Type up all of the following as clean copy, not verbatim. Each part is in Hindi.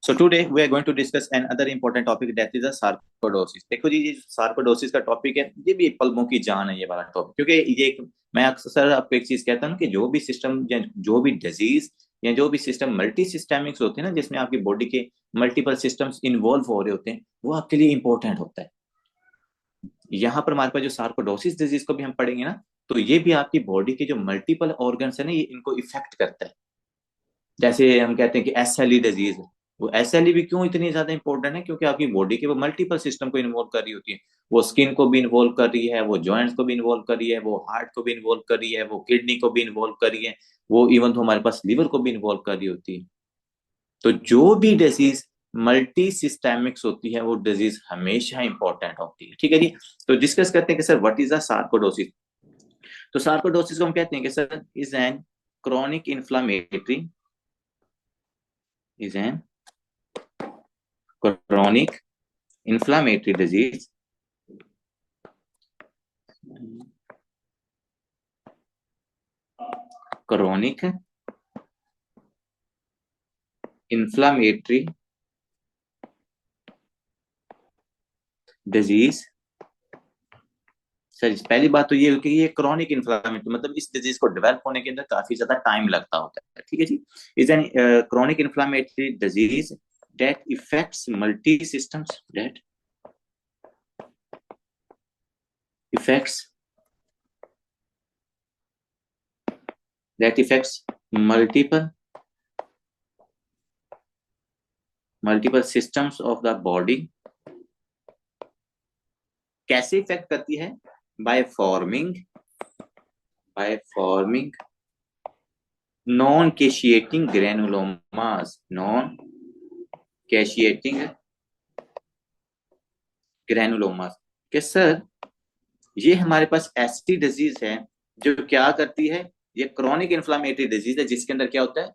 So today we are going to discuss another important topic that is a sarcoidosis. देखो जी, ये सार्कोडोसिस का टॉपिक है, ये भी पलमों की जान है ये वाला टॉपिक, क्योंकि ये मैं अक्सर आपको एक चीज कहता हूँ कि जो भी सिस्टम या जो भी डिजीज या जो भी सिस्टम मल्टी सिस्टमिक्स होते हैं ना, जिसमें आपकी बॉडी के मल्टीपल सिस्टम्स इन्वॉल्व हो रहे होते हैं, वो आपके लिए इंपॉर्टेंट होता है। यहाँ पर हमारे पास जो सार्कोडोसिस डिजीज को भी हम पढ़ेंगे ना, तो ये भी आपकी बॉडी के जो मल्टीपल ऑर्गन्स है ना, ये इनको इफेक्ट करता है। जैसे हम कहते हैं कि एसएलई डिजीज, वो एसएलई भी क्यों इतनी ज्यादा इंपॉर्टेंट है, क्योंकि आपकी बॉडी के वो मल्टीपल सिस्टम को इन्वॉल्व कर रही होती है। वो स्किन को भी इन्वॉल्व कर रही है, वो जॉइंट्स को भी इन्वॉल्व कर रही है, वो हार्ट को भी इन्वॉल्व कर रही है, वो किडनी को भी इन्वॉल्व कर रही है, वो इवन तो हमारे पास लिवर को भी इन्वॉल्व कर रही होती है। तो जो भी डिजीज मल्टी सिस्टेमिक्स होती है, वो डिजीज हमेशा इंपॉर्टेंट होती है। ठीक है जी। तो डिस्कस करते हैं कि sir what is a sarcoidosis. तो सार्कोडोसिस को हम कहते हैं कि sir is an chronic inflammatory, is an chronic inflammatory disease chronic inflammatory disease। Sir पहली बात तो ये कि ये क्रॉनिक इन्फ्लामेटरी मतलब इस डिजीज को डेवलप होने के अंदर काफी ज्यादा टाइम लगता होता है। ठीक है जी। Is an chronic inflammatory disease that affects multi systems, affects that affects multiple systems of the body। कैसे इफेक्ट करती है? by forming non caseating granulomas, non caseating granulomas। कि सर ये हमारे पास ऐसी डिजीज है जो क्या करती है, ये क्रॉनिक इन्फ्लामेटरी डिजीज है जिसके अंदर क्या होता है,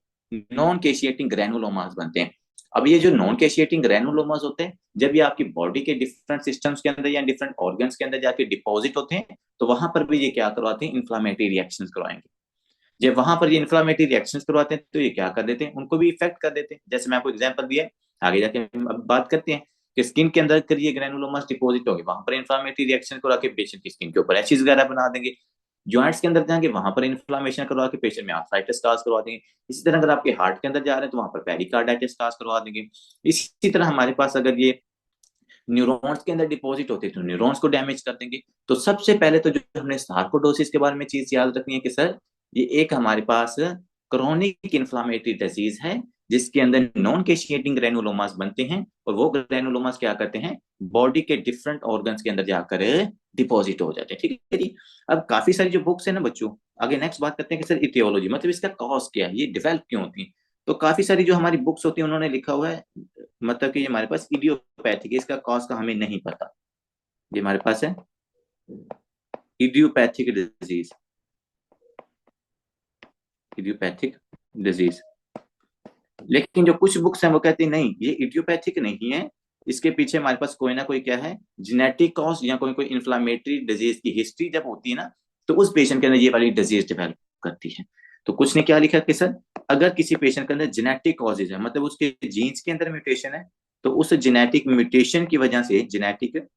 नॉन कैशिएटिंग ग्रैनुलोमास बनते हैं। अब ये जो नॉन कैशिएटिंग ग्रैनुलोमास होते हैं, जब ये आपकी बॉडी के डिफरेंट सिस्टम्स के अंदर या डिफरेंट ऑर्गन्स के अंदर जाके डिपॉजिट होते हैं, तो वहां पर भी ये क्या करवाते हैं, इन्फ्लामेटरी रिएक्शंस करवाएंगे। जब वहां पर ये इन्फ्लामेटरी रिएक्शंस करवाते हैं तो ये क्या कर देते हैं, उनको भी इफेक्ट कर देते हैं। जैसे मैं आपको एग्जांपल दिया, आगे जाके हम अब बात करते हैं कि स्किन के अंदर कर ये ग्रैनुलोमास डिपॉजिट होंगे, वहां पर इन्फ्लामेटरी रिएक्शन करा के पेशेंट की स्किन के ऊपर एशिज वगैरह बना देंगे। जॉइंट्स के अंदर जाएंगे, वहां पर इन्फ्लामेशन करवा के पेशेंट में आर्थराइटिस काज करवा देंगे। इसी तरह अगर आपके हार्ट के अंदर जा रहे हैं तो वहां पर पेरिकार्डाइटिस काज करवा देंगे। इसी तरह हमारे पास अगर ये न्यूरॉन्स के अंदर डिपॉजिट होते हैं तो न्यूरॉन्स को डैमेज कर देंगे। तो सबसे पहले तो जो हमने सार्कोडोसिस के बारे में चीज याद रखनी है कि सर ये एक हमारे पास क्रॉनिक इन्फ्लामेटरी डिजीज है जिसके अंदर नॉन कैशिएटिंग ग्रैनुलोमास बनते हैं, और वो ग्रैनुलोमास क्या करते हैं, बॉडी के डिफरेंट ऑर्गन्स के अंदर जाकर डिपॉजिट हो जाते हैं। ठीक है जी। अब काफी सारी जो बुक्स है ना बच्चों, आगे नेक्स्ट बात करते हैं कि सर इटियोलॉजी मतलब इसका कॉज क्या है, ये डेवलप क्यों होती है। तो काफी सारी जो हमारी बुक्स होती है उन्होंने लिखा हुआ है, मतलब कि हमारे पास इडियोपैथिक, इसका कॉज का हमें नहीं पता। ये हमारे पास है इडियोपैथिक डिजीज, इडियोपैथिक डिजीज। लेकिन जो कुछ बुक्स हैं वो कहती नहीं ये इडियोपैथिक नहीं है, इसके पीछे हमारे पास कोई ना कोई क्या है, जेनेटिक कॉज या कोई कोई इन्फ्लामेटरी डिजीज की हिस्ट्री जब होती है ना, तो उस पेशेंट के अंदर ये वाली डिजीज डेवलप करती है। तो कुछ ने क्या लिखा कि सर अगर किसी पेशेंट के अंदर जेनेटिक कॉजेज है, मतलब उसके जीन्स के अंदर म्यूटेशन है, तो उस जेनेटिक म्यूटेशन की वजह से, जेनेटिक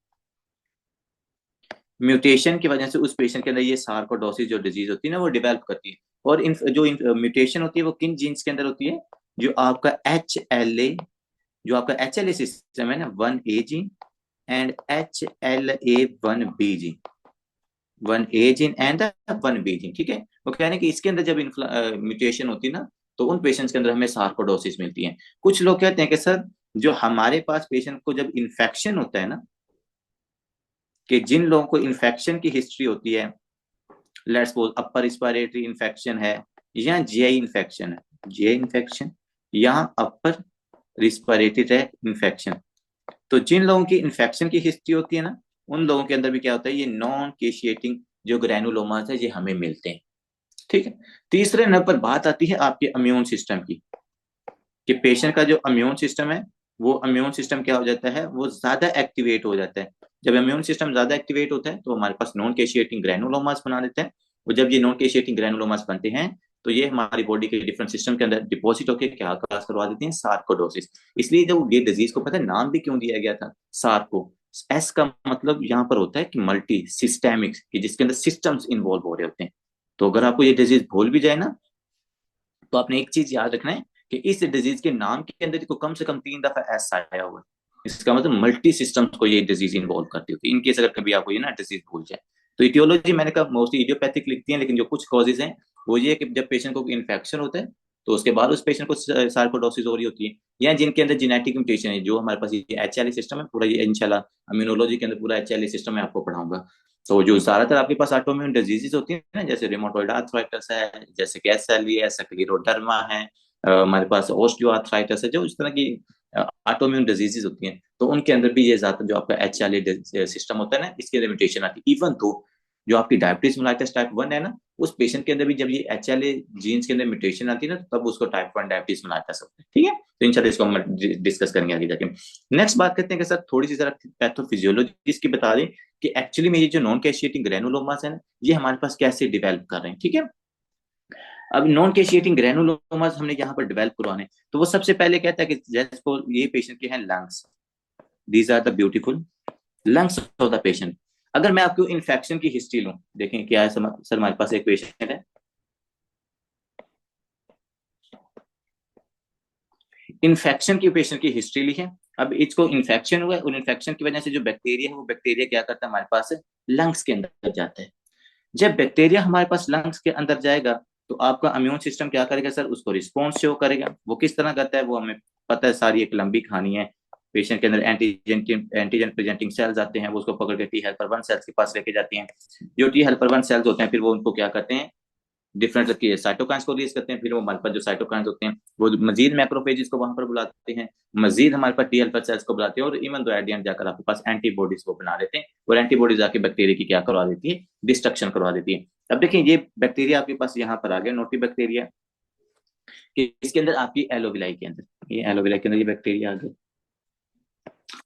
म्यूटेशन की वजह से उस पेशेंट के अंदर ये सार्कोडोसिस जो डिजीज होती है ना वो डेवलप करती है। और जो म्यूटेशन होती है वो किन जीन्स के अंदर होती है, जो आपका HLA, जो आपका HLA सिस्टम है ना, 1A gene and HLA1B gene, 1A gene and 1B gene. ठीक है। वो कह रहे हैं कि इसके अंदर जब म्यूटेशन होती है ना, तो उन पेशेंट्स के अंदर हमें सार्कोडोसिस मिलती है। कुछ लोग कहते हैं कि सर जो हमारे पास पेशेंट को जब इन्फेक्शन होता है ना, कि जिन लोगों को इन्फेक्शन की हिस्ट्री होती है, let's suppose upper respiratory infection है या जीआई इन्फेक्शन है, जीआई इन्फेक्शन या अपर रिस्पिरेटरी ट्रैक्ट इन्फेक्शन, तो जिन लोगों की इन्फेक्शन की हिस्ट्री होती है ना, उन लोगों के अंदर भी क्या होता है, ये नॉन केशिएटिंग जो ग्रैनुलोमास है ये हमें मिलते हैं। ठीक है। तीसरे नंबर पर बात आती है आपके इम्यून सिस्टम की, कि पेशेंट का जो इम्यून सिस्टम है वो इम्यून सिस्टम क्या हो जाता है, वो ज्यादा एक्टिवेट हो जाता है। जब इम्यून सिस्टम ज्यादा एक्टिवेट होता है तो हमारे पास नॉन कैशिएटिंग ग्रैनुलोमास बना देते हैं, और जब ये नॉन कैशिएटिंग ग्रैनुलोमास बनते हैं तो ये हमारी बॉडी के डिफरेंट सिस्टम के अंदर डिपॉजिट होकर क्या काज करवा देती हैं, सार्कोडोसिस। इसलिए जब ये डिजीज को पता है नाम भी क्यों दिया गया था सार्को, एस का मतलब यहाँ पर होता है कि मल्टी सिस्टेमिक, कि जिसके अंदर सिस्टम्स इन्वॉल्व हो रहे होते हैं। तो अगर आपको ये डिजीज भूल भी जाए ना, तो आपने एक चीज याद रखना है कि इस डिजीज के नाम के अंदर को कम से कम 3 दफा एस आया हुआ है। इसका मतलब मल्टी सिस्टम्स को ये डिजीज इन्वॉल्व करती होती है। इनकेस अगर कभी आपको ये ना डिजीज भूल जाए, तो इटियोलॉजी मैंने कहा मोस्टली इडियोपैथिक लिखती है, लेकिन जो कुछ कॉजेज हैं वो ये कि जब पेशेंट को इन्फेक्शन होता है तो उसके बाद उस पेशेंट को सार्कोडोसिस हो रही होती है, या जिनके अंदर जेनेटिक म्यूटेशन है, जो हमारे पास ये एच एल सिस्टम है पूरा, ये इंशाल्लाह इम्यूनोलॉजी के अंदर पूरा एच एल सिस्टम मैं आपको पढ़ाऊंगा। तो जो ज्यादातर आपके पास ऑटोइम्यून डिजीजेस होती है ना, जैसे रिमोटॉइड आर्थराइटिस है, जैसे कैसएलई है, स्क्लेरोडर्मा है, हमारे पास ओस्टियोआर्थराइटिस है, जो इस तरह की ऑटोइम्यून डिजीजेस होती हैं, तो उनके अंदर भी ये ज्यादा जो आपका एच एल सिस्टम होता है ना, इसके अंदर म्यूटेशन आती है। इवन तो जो आपकी डायबिटीज मेलाइटिस टाइप 1 है ना, उस पेशेंट के अंदर भी जब ये एच एल जीन्स के अंदर म्यूटेशन आती है ना, तब उसको टाइप 1 डायबिटीज मेलाइटिस होता है। ठीक है, तो इंशाल्लाह इसको हम डिस्कस करेंगे आगे जाके। नेक्स्ट बात करते हैं कि सर थोड़ी सी जरा पैथोफिजियोलॉजी इसकी बता दें कि एक्चुअली में ये जो नॉन कैशिएटिंग ग्रैनुलोमास है ना, ये हमारे पास कैसे डिवेल्प कर रहे हैं। ठीक है, अब नॉन कैशिएटिंग ग्रैनुलोमास हमने यहाँ पर डिवेल्प करवाने, तो वो सबसे पहले कहता है कि जैसे ये पेशेंट के हैं lungs, these are the beautiful lungs of the patient. अगर मैं आपको इन्फेक्शन की हिस्ट्री लूं, देखें क्या है सर हमारे पास एक पेशेंट है, इन्फेक्शन की पेशेंट की हिस्ट्री ली है। अब इसको इन्फेक्शन हुआ है और इन्फेक्शन की वजह से जो बैक्टीरिया है वो बैक्टीरिया क्या करता है हमारे पास लंग्स के अंदर जाता है। जब बैक्टीरिया हमारे पास लंग्स के अंदर जाएगा तो आपका इम्यून सिस्टम क्या करेगा सर, उसको रिस्पॉन्स शो करेगा। वो किस तरह करता है वो हमें पता है, सारी एक लंबी कहानी है। पेशेंट के अंदर एंटीजन प्रेजेंटिंग सेल्स आते हैं, वो उसको पकड़ के टी हेल्पर 1 सेल्स के पास लेके जाती हैं। जो टी हेल्पर 1 सेल्स होते हैं फिर वो उनको क्या करते हैं, डिफरेंट की साइटोकाइंस को रिलीज करते हैं। फिर वो हमारे पास जो साइटोकाइंस होते हैं वो मजीद मैक्रोफेजेस को वहां पर बुलाते हैं, मजीद हमारे पास टी हेल्पर सेल्स को बुलाते हैं, और even though at the end जाकर आपके पास एंटीबॉडीज को बना देते हैं, और एंटीबॉडीज आके बैक्टीरिया की क्या करवा देती है, डिस्ट्रक्शन करवा देती है। अब देखिए ये बैक्टीरिया आपके पास यहाँ पर आ गया, नोटी बैक्टीरिया, कि इसके अंदर आपकी एलोविलाई के अंदर, ये एलोविलाई के अंदर ये बैक्टीरिया आ गया।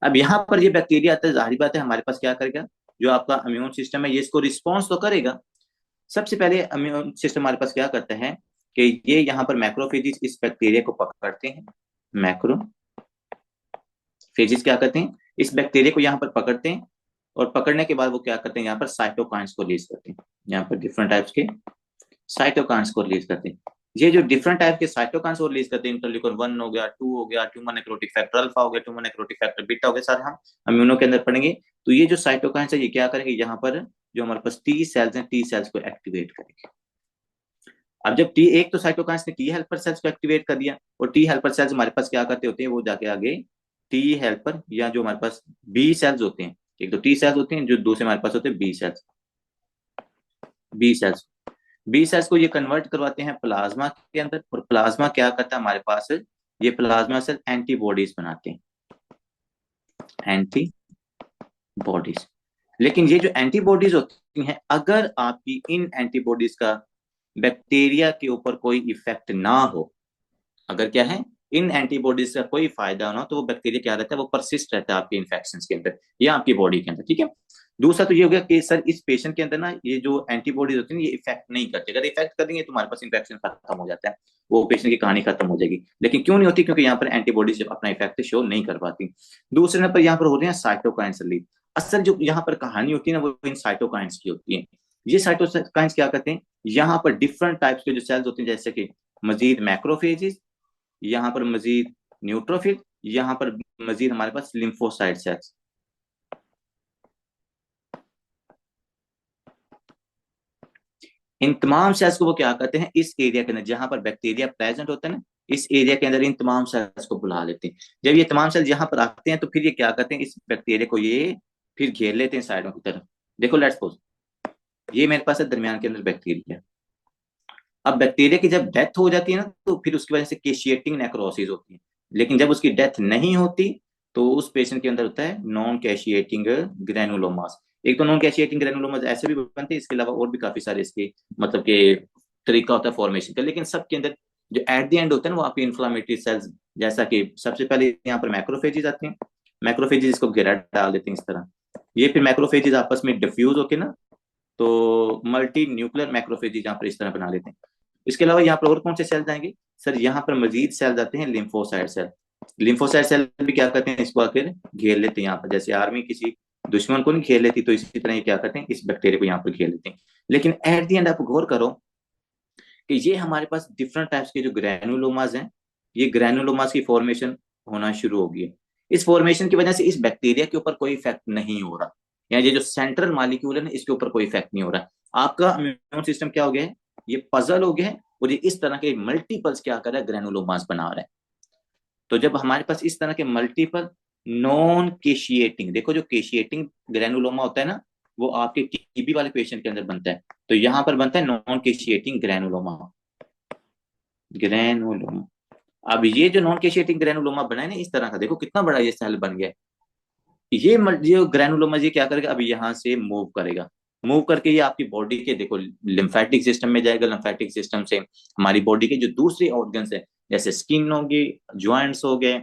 अब यहाँ पर ये बैक्टीरिया आता है, जाहिर बात है हमारे पास क्या करेगा, जो आपका इम्यून सिस्टम है ये इसको रिस्पॉन्स तो करेगा। सबसे पहले इम्यून सिस्टम हमारे पास क्या करता है कि ये यहाँ पर मैक्रोफेजिस इस बैक्टीरिया को पकड़ते हैं, मैक्रोफेजिस क्या करते हैं, इस बैक्टीरिया को यहाँ पर पकड़ते हैं, और पकड़ने के बाद वो क्या करते हैं, यहाँ पर साइटोकाइंस को रिलीज करते हैं। यहाँ पर डिफरेंट टाइप्स के साइटोकाइंस को रिलीज करते हैं। ये जो डिफरेंट टाइप के साइटोकाइंस को रिलीज करते हैं, इंटरल्यूकन 1 हो गया, 2 हो गया, ट्यूमर नेक्रोटिक फैक्टर अल्फा हो गया, ट्यूमर नेक्रोटिक फैक्टर बीटा हो गया, सारे हम इम्यूनो के अंदर पढ़ेंगे। तो ये जो साइटोकाइंस है ये क्या करेंगे, यहाँ पर जो हमारे पास टी सेल्स हैं, टी सेल्स को एक्टिवेट करेंगे। अब जब टी एक तो साइटोकाइंस ने टी हेल्पर सेल्स को एक्टिवेट कर दिया, और टी हेल्पर सेल्स हमारे पास क्या करते होते हैं, वो जाके आगे टी हेल्पर या जो हमारे पास बी सेल्स होते हैं, एक तो टी सेल्स होते हैं, जो दूसरे हमारे पास होते हैं B cells, B cells, B cells को ये कन्वर्ट करवाते हैं प्लाज्मा के अंदर, और प्लाज्मा क्या करता है हमारे पास, ये प्लाज्मा सेल एंटीबॉडीज बनाते हैं, एंटीबॉडीज। लेकिन ये जो एंटीबॉडीज होती हैं, अगर आपकी इन एंटीबॉडीज का बैक्टीरिया के ऊपर कोई इफेक्ट ना हो, अगर क्या है इन एंटीबॉडीज का कोई फायदा ना हो, तो वो बैक्टीरिया क्या रहता है, वो परसिस्ट रहता है आपके इन्फेक्शन के अंदर या आपकी बॉडी के अंदर। ठीक है, दूसरा तो ये हो गया कि सर इस पेशेंट के अंदर ना ये जो एंटीबॉडीज होती है ये इफेक्ट नहीं करती, अगर इफेक्ट करेंगे तो हमारे पास इन्फेक्शन खत्म हो जाता है, वो पेशेंट की कहानी खत्म हो जाएगी। लेकिन क्यों नहीं होती, क्योंकि यहाँ पर एंटीबॉडीज अपना इफेक्ट शो नहीं कर पाती। दूसरे नंबर यहाँ पर हो रहे हैं साइटोकाइंस रिलीज। असल जो यहाँ पर कहानी होती है ना, वो इन साइटोकाइंस की होती है। ये साइटोकाइंस क्या करते हैं, यहाँ पर डिफरेंट टाइप्स के जो सेल्स होते हैं, जैसे कि मजीद मैक्रोफेजेस, यहाँ पर मजीद न्यूट्रोफिल, यहाँ पर मजीद हमारे पास लिम्फोसाइट सेल्स, इन तमाम सेल्स को वो क्या करते हैं, इस एरिया के अंदर जहां पर बैक्टीरिया प्रेजेंट होता है ना, इस एरिया के अंदर इन तमाम सेल्स को बुला लेते हैं। जब ये तमाम सेल्स यहाँ पर आते हैं तो फिर ये क्या करते हैं, इस बैक्टीरिया को ये फिर घेर लेते हैं साइडों की तरफ। देखो लेट्स सपोज ये मेरे पास है दरमियान के अंदर बैक्टीरिया। अब बैक्टीरिया की जब डेथ हो जाती है ना, तो फिर उसकी वजह से केशिएटिंग नेक्रोसिस होती है। लेकिन जब उसकी डेथ नहीं होती तो उस पेशेंट के अंदर होता है नॉन कैशिएटिंग ग्रेनुलोमास। एक तो नॉन कैशिएटिंग ग्रेनुलोमास ऐसे भी बनते हैं, इसके अलावा और भी काफी सारे इसके मतलब के तरीका होता है फॉर्मेशन का, लेकिन सबके अंदर जो एट द एंड होता है ना, वो आपकी इन्फ्लामेटरी सेल्स, जैसा कि सबसे पहले यहाँ पर मैक्रोफेजेस आते हैं, मैक्रोफेजेस इसको घेरा डाल देते हैं इस तरह। ये फिर मैक्रोफेजेस आपस में डिफ्यूज होके ना, तो मल्टी न्यूक्लियर मैक्रोफेजेस यहाँ पर इस तरह बना लेते हैं। इसके अलावा यहाँ पर और कौन से सेल्स आएंगे सर, यहाँ पर मजीद सेल्स आते हैं लिम्फोसाइट सेल। लिम्फोसाइट सेल भी क्या करते हैं, इसको आकर घेर लेते हैं यहाँ पर, जैसे आर्मी किसी दुश्मन को नहीं घेर लेती, तो इसी तरह ये क्या करते हैं, इस बैक्टीरिया को यहाँ पर घेर लेते हैं। लेकिन एट दी एंड आप गौर करो कि ये हमारे पास डिफरेंट टाइप्स के जो ग्रैनुलोमाज हैं, ये ग्रैनुलोमाज की फॉर्मेशन होना शुरू होगी है। इस फॉर्मेशन की वजह से इस बैक्टीरिया के ऊपर कोई इफेक्ट नहीं हो रहा, या ये जो सेंट्रल मॉलिक्यूल है ना, इसके ऊपर कोई इफेक्ट नहीं हो रहा। आपका इम्यून सिस्टम क्या हो गया है, ये पजल हो गया है, और ये इस तरह के मल्टीपल्स क्या कर रहा है, ग्रैनुलोमाज बना रहा है। तो जब हमारे पास इस तरह के मल्टीपल नॉन केशिएटिंग, देखो जो केशिएटिंग ग्रैनुलोमा होता है ना, वो आपके टीबी वाले पेशेंट के अंदर बनता है, तो यहां पर बनता है नॉन केशिएटिंग ग्रैनुलोमा। ग्रैनुलोमा, अब ये जो नॉन केशिएटिंग ग्रैनुलोमा बना है ना इस तरह का, देखो कितना बड़ा ये सेल बन गया। ये ग्रैनुलोमा ये क्या करेगा, अभी यहाँ से मूव करेगा, मूव करके ये आपकी बॉडी के देखो लिम्फेटिक सिस्टम में जाएगा, लिम्फेटिक सिस्टम से हमारी बॉडी के जो दूसरे ऑर्गन्स है, जैसे स्किन होगी, ज्वाइंट्स हो गए,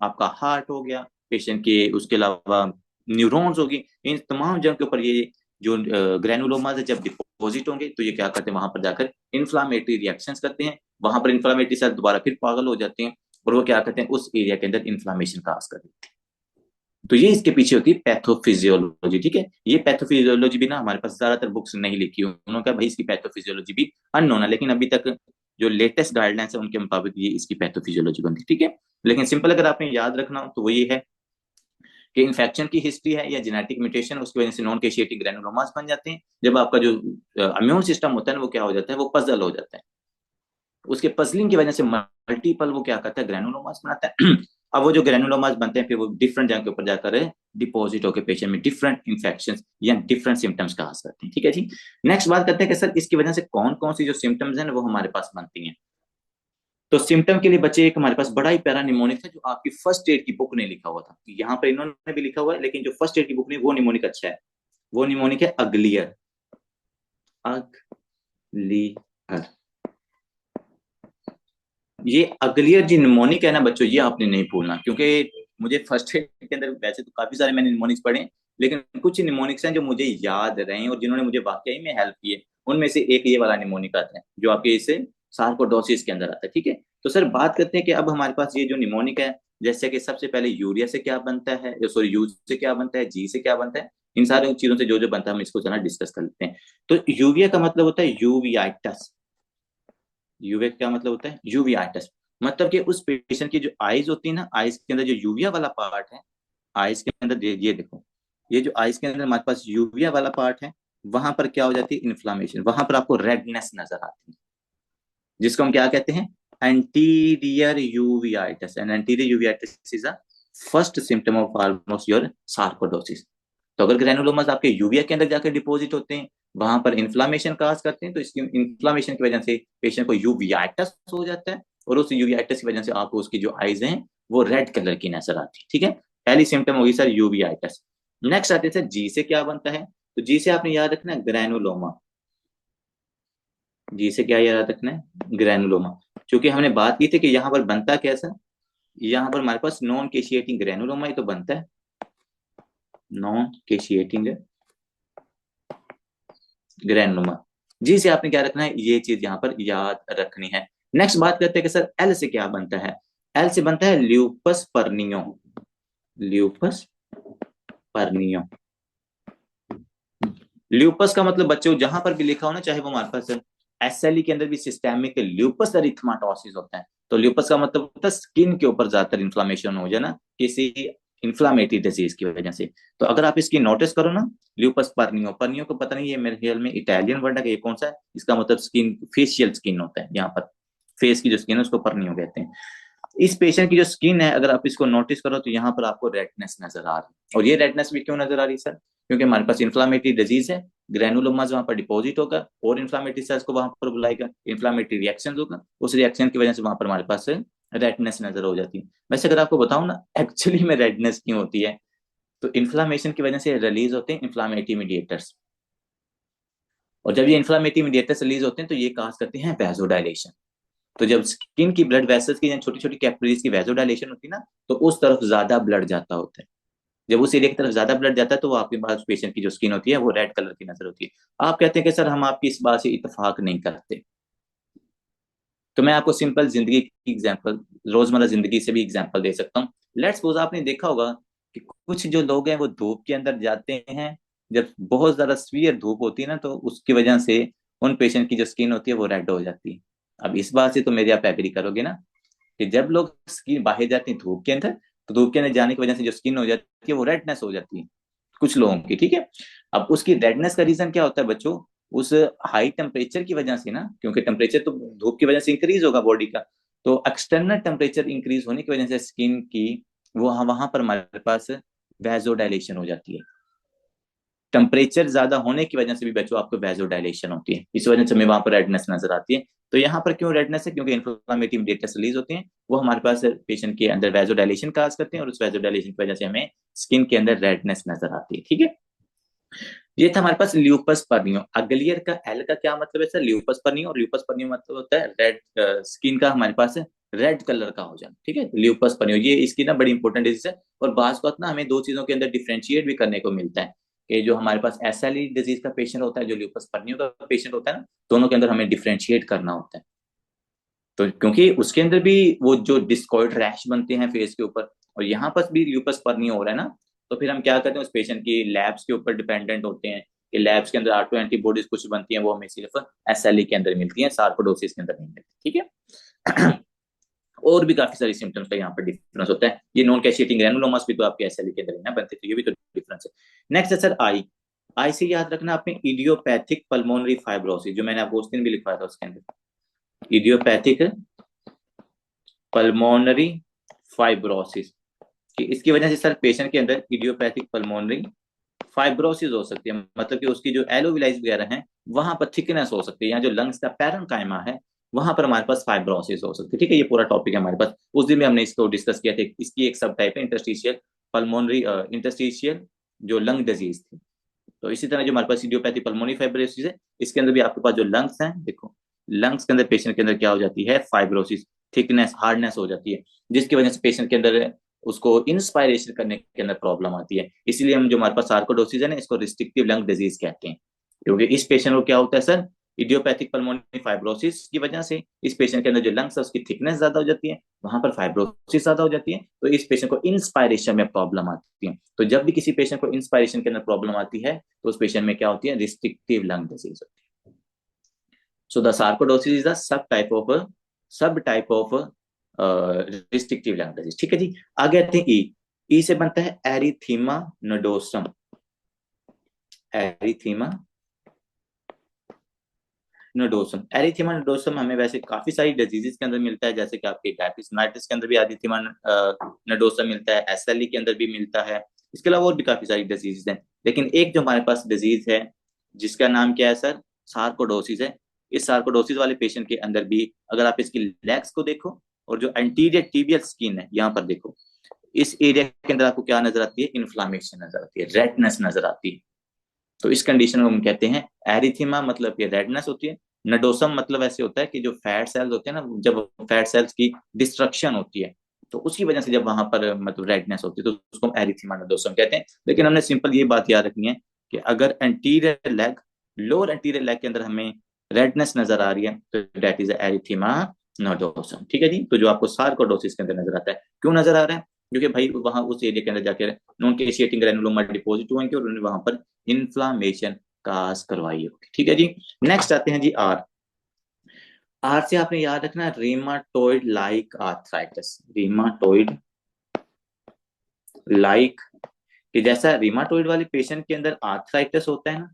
आपका हार्ट हो गया पेशेंट के, उसके अलावा न्यूरॉन्स होगी, इन तमाम जगह के ऊपर ये जो ग्रैनुलोमाज है जब डिपोजिट होंगे, तो ये क्या करते हैं, वहां पर जाकर इन्फ्लामेटरी रिएक्शंस करते हैं, वहां पर इन्फ्लामेटरी सेल दोबारा फिर पागल हो जाते हैं, और वो क्या करते हैं, उस एरिया के अंदर इन्फ्लामेशन काज करते हैं। तो ये इसके पीछे होती है पैथोफिजियोलॉजी। ठीक है, ये पैथोफिजियोलॉजी भी ना हमारे पास ज्यादातर बुक्स नहीं लिखी हुई, उन्होंने कहा भाई इसकी पैथोफिजियोलॉजी भी अननोन है, लेकिन अभी तक जो लेटेस्ट गाइडलाइंस है उनके मुताबिक ये इसकी पैथोफिजियोलॉजी बनती। ठीक है, लेकिन सिंपल अगर आपने याद रखना हो तो वो ये है कि इन्फेक्शन की हिस्ट्री है या जेनेटिक म्यूटेशन, उसकी वजह से नॉन केशिएटिक ग्रैनुलोमास बन जाते हैं। जब आपका जो इम्यून सिस्टम होता है ना, वो क्या हो जाता है, वो पजल हो जाता है, उसके पजलिंग की वजह से मल्टीपल वो क्या करता है, ग्रैनुलोमास बनाता है। अब वो जो ग्रैनुलोमास बनते हैं फिर वो डिफरेंट जगह के ऊपर जाकर डिपॉजिट होकर पेशेंट में डिफरेंट इन्फेक्शन या डिफरेंट सिम्टम्स का असर करते हैं। ठीक है जी, नेक्स्ट बात करते हैं कि सर इसकी वजह से कौन कौन सी जो सिम्टम्स हैं वो हमारे पास बनती हैं। तो सिम्टम के लिए बच्चे एक हमारे पास बड़ा ही पैरा निमोनिक है, जो आपकी फर्स्ट एड की बुक ने लिखा हुआ था, यहाँ पर इन्होंने भी लिखा हुआ है, लेकिन जो फर्स्ट एड की बुक ने वो निमोनिक अच्छा है, वो निमोनिक है अग्लियर। अग्लियर, ये अग्लियर जी निमोनिक है ना बच्चों, ये आपने नहीं भूलना, क्योंकि मुझे फर्स्ट एड के अंदर वैसे तो काफी सारे मैंने निमोनिक्स पढ़े, लेकिन कुछ निमोनिक्स हैं जो मुझे याद रहे हैं और जिन्होंने मुझे वाकई में हेल्प किए, उनमें से एक ये वाला निमोनिक आता है जो आपके इसे सार्कोडोसिस के अंदर आता है। ठीक है, तो सर बात करते हैं कि अब हमारे पास ये जो निमोनिक है, जैसे कि सबसे पहले यूरिया से क्या बनता है, सॉरी यू से क्या बनता है, जी से क्या बनता है, इन सारी चीजों से जो जो बनता है हम इसको जरा डिस्कस कर लेते हैं। तो यूरिया का मतलब होता है यूवियाइटस। यूवे क्या मतलब होता है, यूवियाइटिस, मतलब कि उस पेशेंट की जो आईज होती है ना, आईज के अंदर जो यूविया वाला पार्ट है, आईज के अंदर ये देखो, ये जो आईज के अंदर हमारे पास यूविया वाला पार्ट है, वहां पर क्या हो जाती है, इन्फ्लामेशन, वहां पर आपको रेडनेस नजर आती है, जिसको हम क्या कहते हैं, anterior uveitis. And anterior uveitis is a first symptom of almost your sarcoidosis. तो अगर ग्रेनुलोमास आपके यूविया के अंदर जाकर डिपॉजिट होते हैं, वहां पर इन्फ्लामेशन काज करते हैं, तो इसकी इन्फ्लामेशन की वजह से पेशेंट को यूवियाइटिस हो जाता है, और उस यूवियाइटिस की वजह से आपको उसकी जो आईज हैं वो रेड कलर की नजर आती है। ठीक है, पहली सिम्टम होगी सर यूवियाइटिस। नेक्स्ट आते हैं सर जी से क्या बनता है, तो जी से आपने याद रखना है ग्रैनुलोमा। जी से क्या याद रखना है, ग्रैनुलोमा। क्योंकि हमने बात की थी कि यहाँ पर बनता कैसा, यहाँ पर हमारे पास नॉन केशिएटिंग ग्रैनुलोमा ही तो बनता है, नॉन केशिएटिंग ग्रैनुलोमा। जी से आपने क्या रखना है, ये चीज यहाँ पर याद रखनी है। नेक्स्ट बात करते हैं कि सर एल से क्या बनता है, एल से बनता है ल्यूपस पर्नियो। ल्यूपस पर्नियो, ल्यूपस का मतलब बच्चों जहां पर भी लिखा हो ना, चाहे वो हमारे पास एसएलई के अंदर भी सिस्टेमिक ल्यूपस एरिथेमाटोसिस होता है, तो ल्यूपस का मतलब होता है स्किन के ऊपर ज्यादातर इन्फ्लामेशन हो जाए ना किसी इन्फ्लामेटरी डिजीज की वजह से। तो अगर आप इसकी नोटिस करो ना, ल्यूपस पर्नियो, पर्नियो को पता नहीं ये मेरे ख्याल में इटालियन वर्ड है कि ये कौन सा है, इसका मतलब स्किन, फेशियल स्किन होता है, यहाँ पर फेस की जो स्किन है उसको पर्नियो कहते हैं। इस पेशेंट की जो स्किन है अगर आप इसको नोटिस करो तो यहाँ पर आपको रेडनेस नजर आ रही है, और ये रेडनेस भी क्यों नजर आ रही है सर, क्योंकि हमारे पास इन्फ्लामेटरी डिजीज है, ग्रैनुलोमास वहां पर डिपॉजिट होगा और इन्फ्लामेटरी सेल्स को वहां पर बुलाएगा, इन्फ्लामेटरी रिएक्शन होगा, उस रिएक्शन की वजह से वहां पर हमारे पास रेडनेस नजर हो जाती है। वैसे अगर आपको बताऊं ना एक्चुअली में रेडनेस क्यों होती है, तो इन्फ्लामेशन की वजह से रिलीज होते हैं इन्फ्लामेटरी मीडिएटर्स, और जब ये इन्फ्लामेटरी मीडिएटर्स रिलीज होते हैं तो ये काज करते हैं वैसोडाइलेशन। तो जब स्किन की ब्लड वेसल्स की छोटी छोटी कैपिलरीज की वैसोडाइलेशन होती है ना, तो उस तरफ ज्यादा ब्लड जाता होता है, जब उस एरिया की तरफ ज्यादा ब्लड जाता है तो वो आपके पास पेशेंट की जो स्किन होती है वो रेड कलर की नजर होती है। आप कहते हैं कि सर हम आपकी इस बात से इतफाक नहीं करते, तो मैं आपको सिंपल जिंदगी की एग्जांपल, रोजमर्रा जिंदगी से भी एग्जांपल दे सकता हूँ। लेट्स सपोज आपने देखा होगा कि कुछ जो लोग हैं वो धूप के अंदर जाते हैं, जब बहुत ज्यादा सीवियर धूप होती है ना, तो उसकी वजह से उन पेशेंट की जो स्किन होती है वो रेड हो जाती है। अब इस बात से तो मेरी आप एग्री करोगे ना, कि जब लोग स्किन बाहर जाते हैं धूप के अंदर, तो धूप के अंदर जाने की वजह से जो स्किन हो जाती है वो रेडनेस हो जाती है कुछ लोगों की, ठीक है। अब उसकी रेडनेस का रीजन क्या होता है बच्चों, उस हाई टेम्परेचर की वजह से ना, क्योंकि टेम्परेचर तो धूप की वजह से इंक्रीज होगा बॉडी का, तो एक्सटर्नल टेम्परेचर इंक्रीज होने की वजह से स्किन की वो वहां पर हमारे पास वैसोडाइलेशन हो जाती है। टेम्परेचर ज्यादा होने की वजह से भी बच्चों आपको वैसोडाइलेशन होती है, इस वजह से हमें वहां पर रेडनेस नजर आती है। तो यहाँ पर क्यों रेडनेस है, क्योंकि इन्फ्लेमेटरी मेडिएटर्स रिलीज होते हैं, वो हमारे पास पेशेंट के अंदर वैसोडाइलेशन काज करते हैं, और उस वैसोडाइलेशन की वजह से हमें स्किन के अंदर रेडनेस नजर आती है, ठीक है। ये था हमारे पास ल्यूपस पर्नियो। अगलियर का एल का क्या मतलब है सर, ल्यूपस पर्नियो, और ल्यूपस पर्नियो मतलब होता है रेड स्किन का हमारे पास रेड कलर का हो जाना, ठीक है। ल्यूपस पर्नियो ये इसकी ना बड़ी इंपॉर्टेंट डिजीज है, और बात को ना हमें दो चीजों के अंदर डिफ्रेंशिएट भी करने को मिलता है, कि जो हमारे पास एसएलई डिजीज का पेशेंट होता है, जो ल्यूपस पर्नियो का पेशेंट होता है ना, दोनों के अंदर हमें डिफ्रेंशिएट करना होता है। तो क्योंकि उसके अंदर भी वो जो डिस्कॉइड रैश बनते हैं फेस के ऊपर, और यहाँ पर भी ल्यूपस पर्नियो हो रहा है ना, तो फिर हम क्या करते हैं, उस पेशेंट की लैब्स के ऊपर डिपेंडेंट होते हैं, कि लैब्स के अंदर ऑटो एंटीबॉडीज कुछ बनती हैं, वो हमें सिर्फ एसएलई के अंदर मिलती हैं, सार्कोडोसिस के अंदर नहीं मिलती, ठीक है। और भी काफी सारी सिम्टम्स का यहाँ पर डिफरेंस होता है। ये नॉन कैशिएटिंग ग्रैनुलोमास भी तो आपके एसएलई के अंदर ही ना बनते, तो ये भी तो डिफरेंस है। नेक्स्ट है सर आई। आई से याद रखना आपने इडियोपैथिक पल्मोनरी फाइब्रोसिस, जो मैंने आपको उस दिन भी लिखवाया था उसके अंदर, इडियोपैथिक पल्मोनरी फाइब्रोसिस, कि इसकी वजह से सर पेशेंट के अंदर इडियोपैथिक पल्मोनरी फाइब्रोसिस हो सकती है, मतलब कि उसकी जो एलोविलाइज वगैरह है वहां पर थिकनेस हो सकती है, या जो लंग्स का पैरेन्काइमा है वहां पर हमारे पास फाइब्रोसिस हो सकती है, ठीक है। ये पूरा टॉपिक है हमारे पास, उस दिन भी हमने इसको डिस्कस किया था। इसकी एक सब टाइप है इंटरस्टिशियल पल्मोनरी, इंटरस्टिशियल जो लंग डिजीज थी। तो इसी तरह जो हमारे पास इडियोपैथिक पल्मोनरी फाइब्रोसिस है, इसके अंदर भी आपके पास जो लंग्स हैं, देखो लंग्स के अंदर पेशेंट के अंदर क्या हो जाती है, फाइब्रोसिस, थिकनेस, हार्डनेस हो जाती है, जिसकी वजह से पेशेंट के अंदर उसको इंस्पायरेशन करने के अंदर प्रॉब्लम आती है। इसलिए हम जो हमारे पास सार्कोडोसिस है ना, इसको रिस्ट्रिक्टिव लंग डिजीज कहते हैं, क्योंकि इस पेशेंट को क्या होता है सर, इडियोपैथिक पल्मोनरी फाइब्रोसिस की वजह से इस पेशेंट के अंदर जो लंग्स है उसकी थिकनेस ज्यादा हो जाती है, वहां पर फाइब्रोसिस ज्यादा हो जाती है, तो इस पेशेंट को इंस्पायरेशन में प्रॉब्लम आती है। तो जब भी किसी पेशेंट को इंस्पायरेशन के अंदर प्रॉब्लम आती है, तो उस पेशेंट में क्या होती है, रिस्ट्रिक्टिव लंग डिजीज होती है। So the sarcoidosis is the sub type of restrictive lung disease, ठीक है जी। आगे आते हैं ई। ई से बनता है erythema nodosum. Erythema nodosum, erythema nodosum हमें वैसे काफी सारी डिजीजेस के अंदर मिलता है, जैसे कि आपके डायबिटिस के अंदर भी एरिथीमा नोडोसम मिलता है, एसएलई के अंदर भी मिलता है, इसके अलावा और भी काफी सारी डिजीजेस हैं। लेकिन एक जो हमारे पास डिजीज है जिसका नाम क्या है सर, सार्कोडोसिस है। इस सार्कोडोसिस वाले पेशेंट के अंदर भी अगर आप इसकी लेग्स को देखो, और जो एंटीरियर टिबियल स्किन है यहाँ पर देखो, इस एरिया के अंदर आपको क्या नजर आती है, इन्फ्लामेशन नजर आती है, रेडनेस नजर आती है। तो इस कंडीशन को हम कहते हैं एरिथीमा, मतलब ये रेडनेस होती है। नडोसम मतलब ऐसे होता है कि जो फैट सेल्स होते हैं ना, जब फैट सेल्स की डिस्ट्रक्शन होती है, तो उसकी वजह से जब वहां पर मतलब रेडनेस होती है, तो उसको हम एरिथीमा नडोसम कहते हैं। लेकिन हमने सिंपल ये बात याद रखनी है कि अगर anterior leg, lower anterior leg के अंदर हमें रेडनेस नजर आ रही है, तो डेट इज एरिथीमा नोडोसम, ठीक है जी। तो जो आपको सार्कोडोसिस के अंदर नजर आता है, क्यों नजर आ रहा है, क्योंकि भाई वहां उस एरिया के अंदर जाकर नॉन केशिएटिंग ग्रैनुलोमा डिपॉजिट हुए और उन्होंने वहां पर इन्फ्लामेशन काज करवाई होगी, ठीक है जी। नेक्स्ट आते हैं जी आर। आर से आपने याद रखना रीमाटोइड लाइक आर्थराइटिस। रीमाटोइड लाइक, कि जैसा रीमाटोइड वाले पेशेंट के अंदर आर्थराइटिस होता है ना,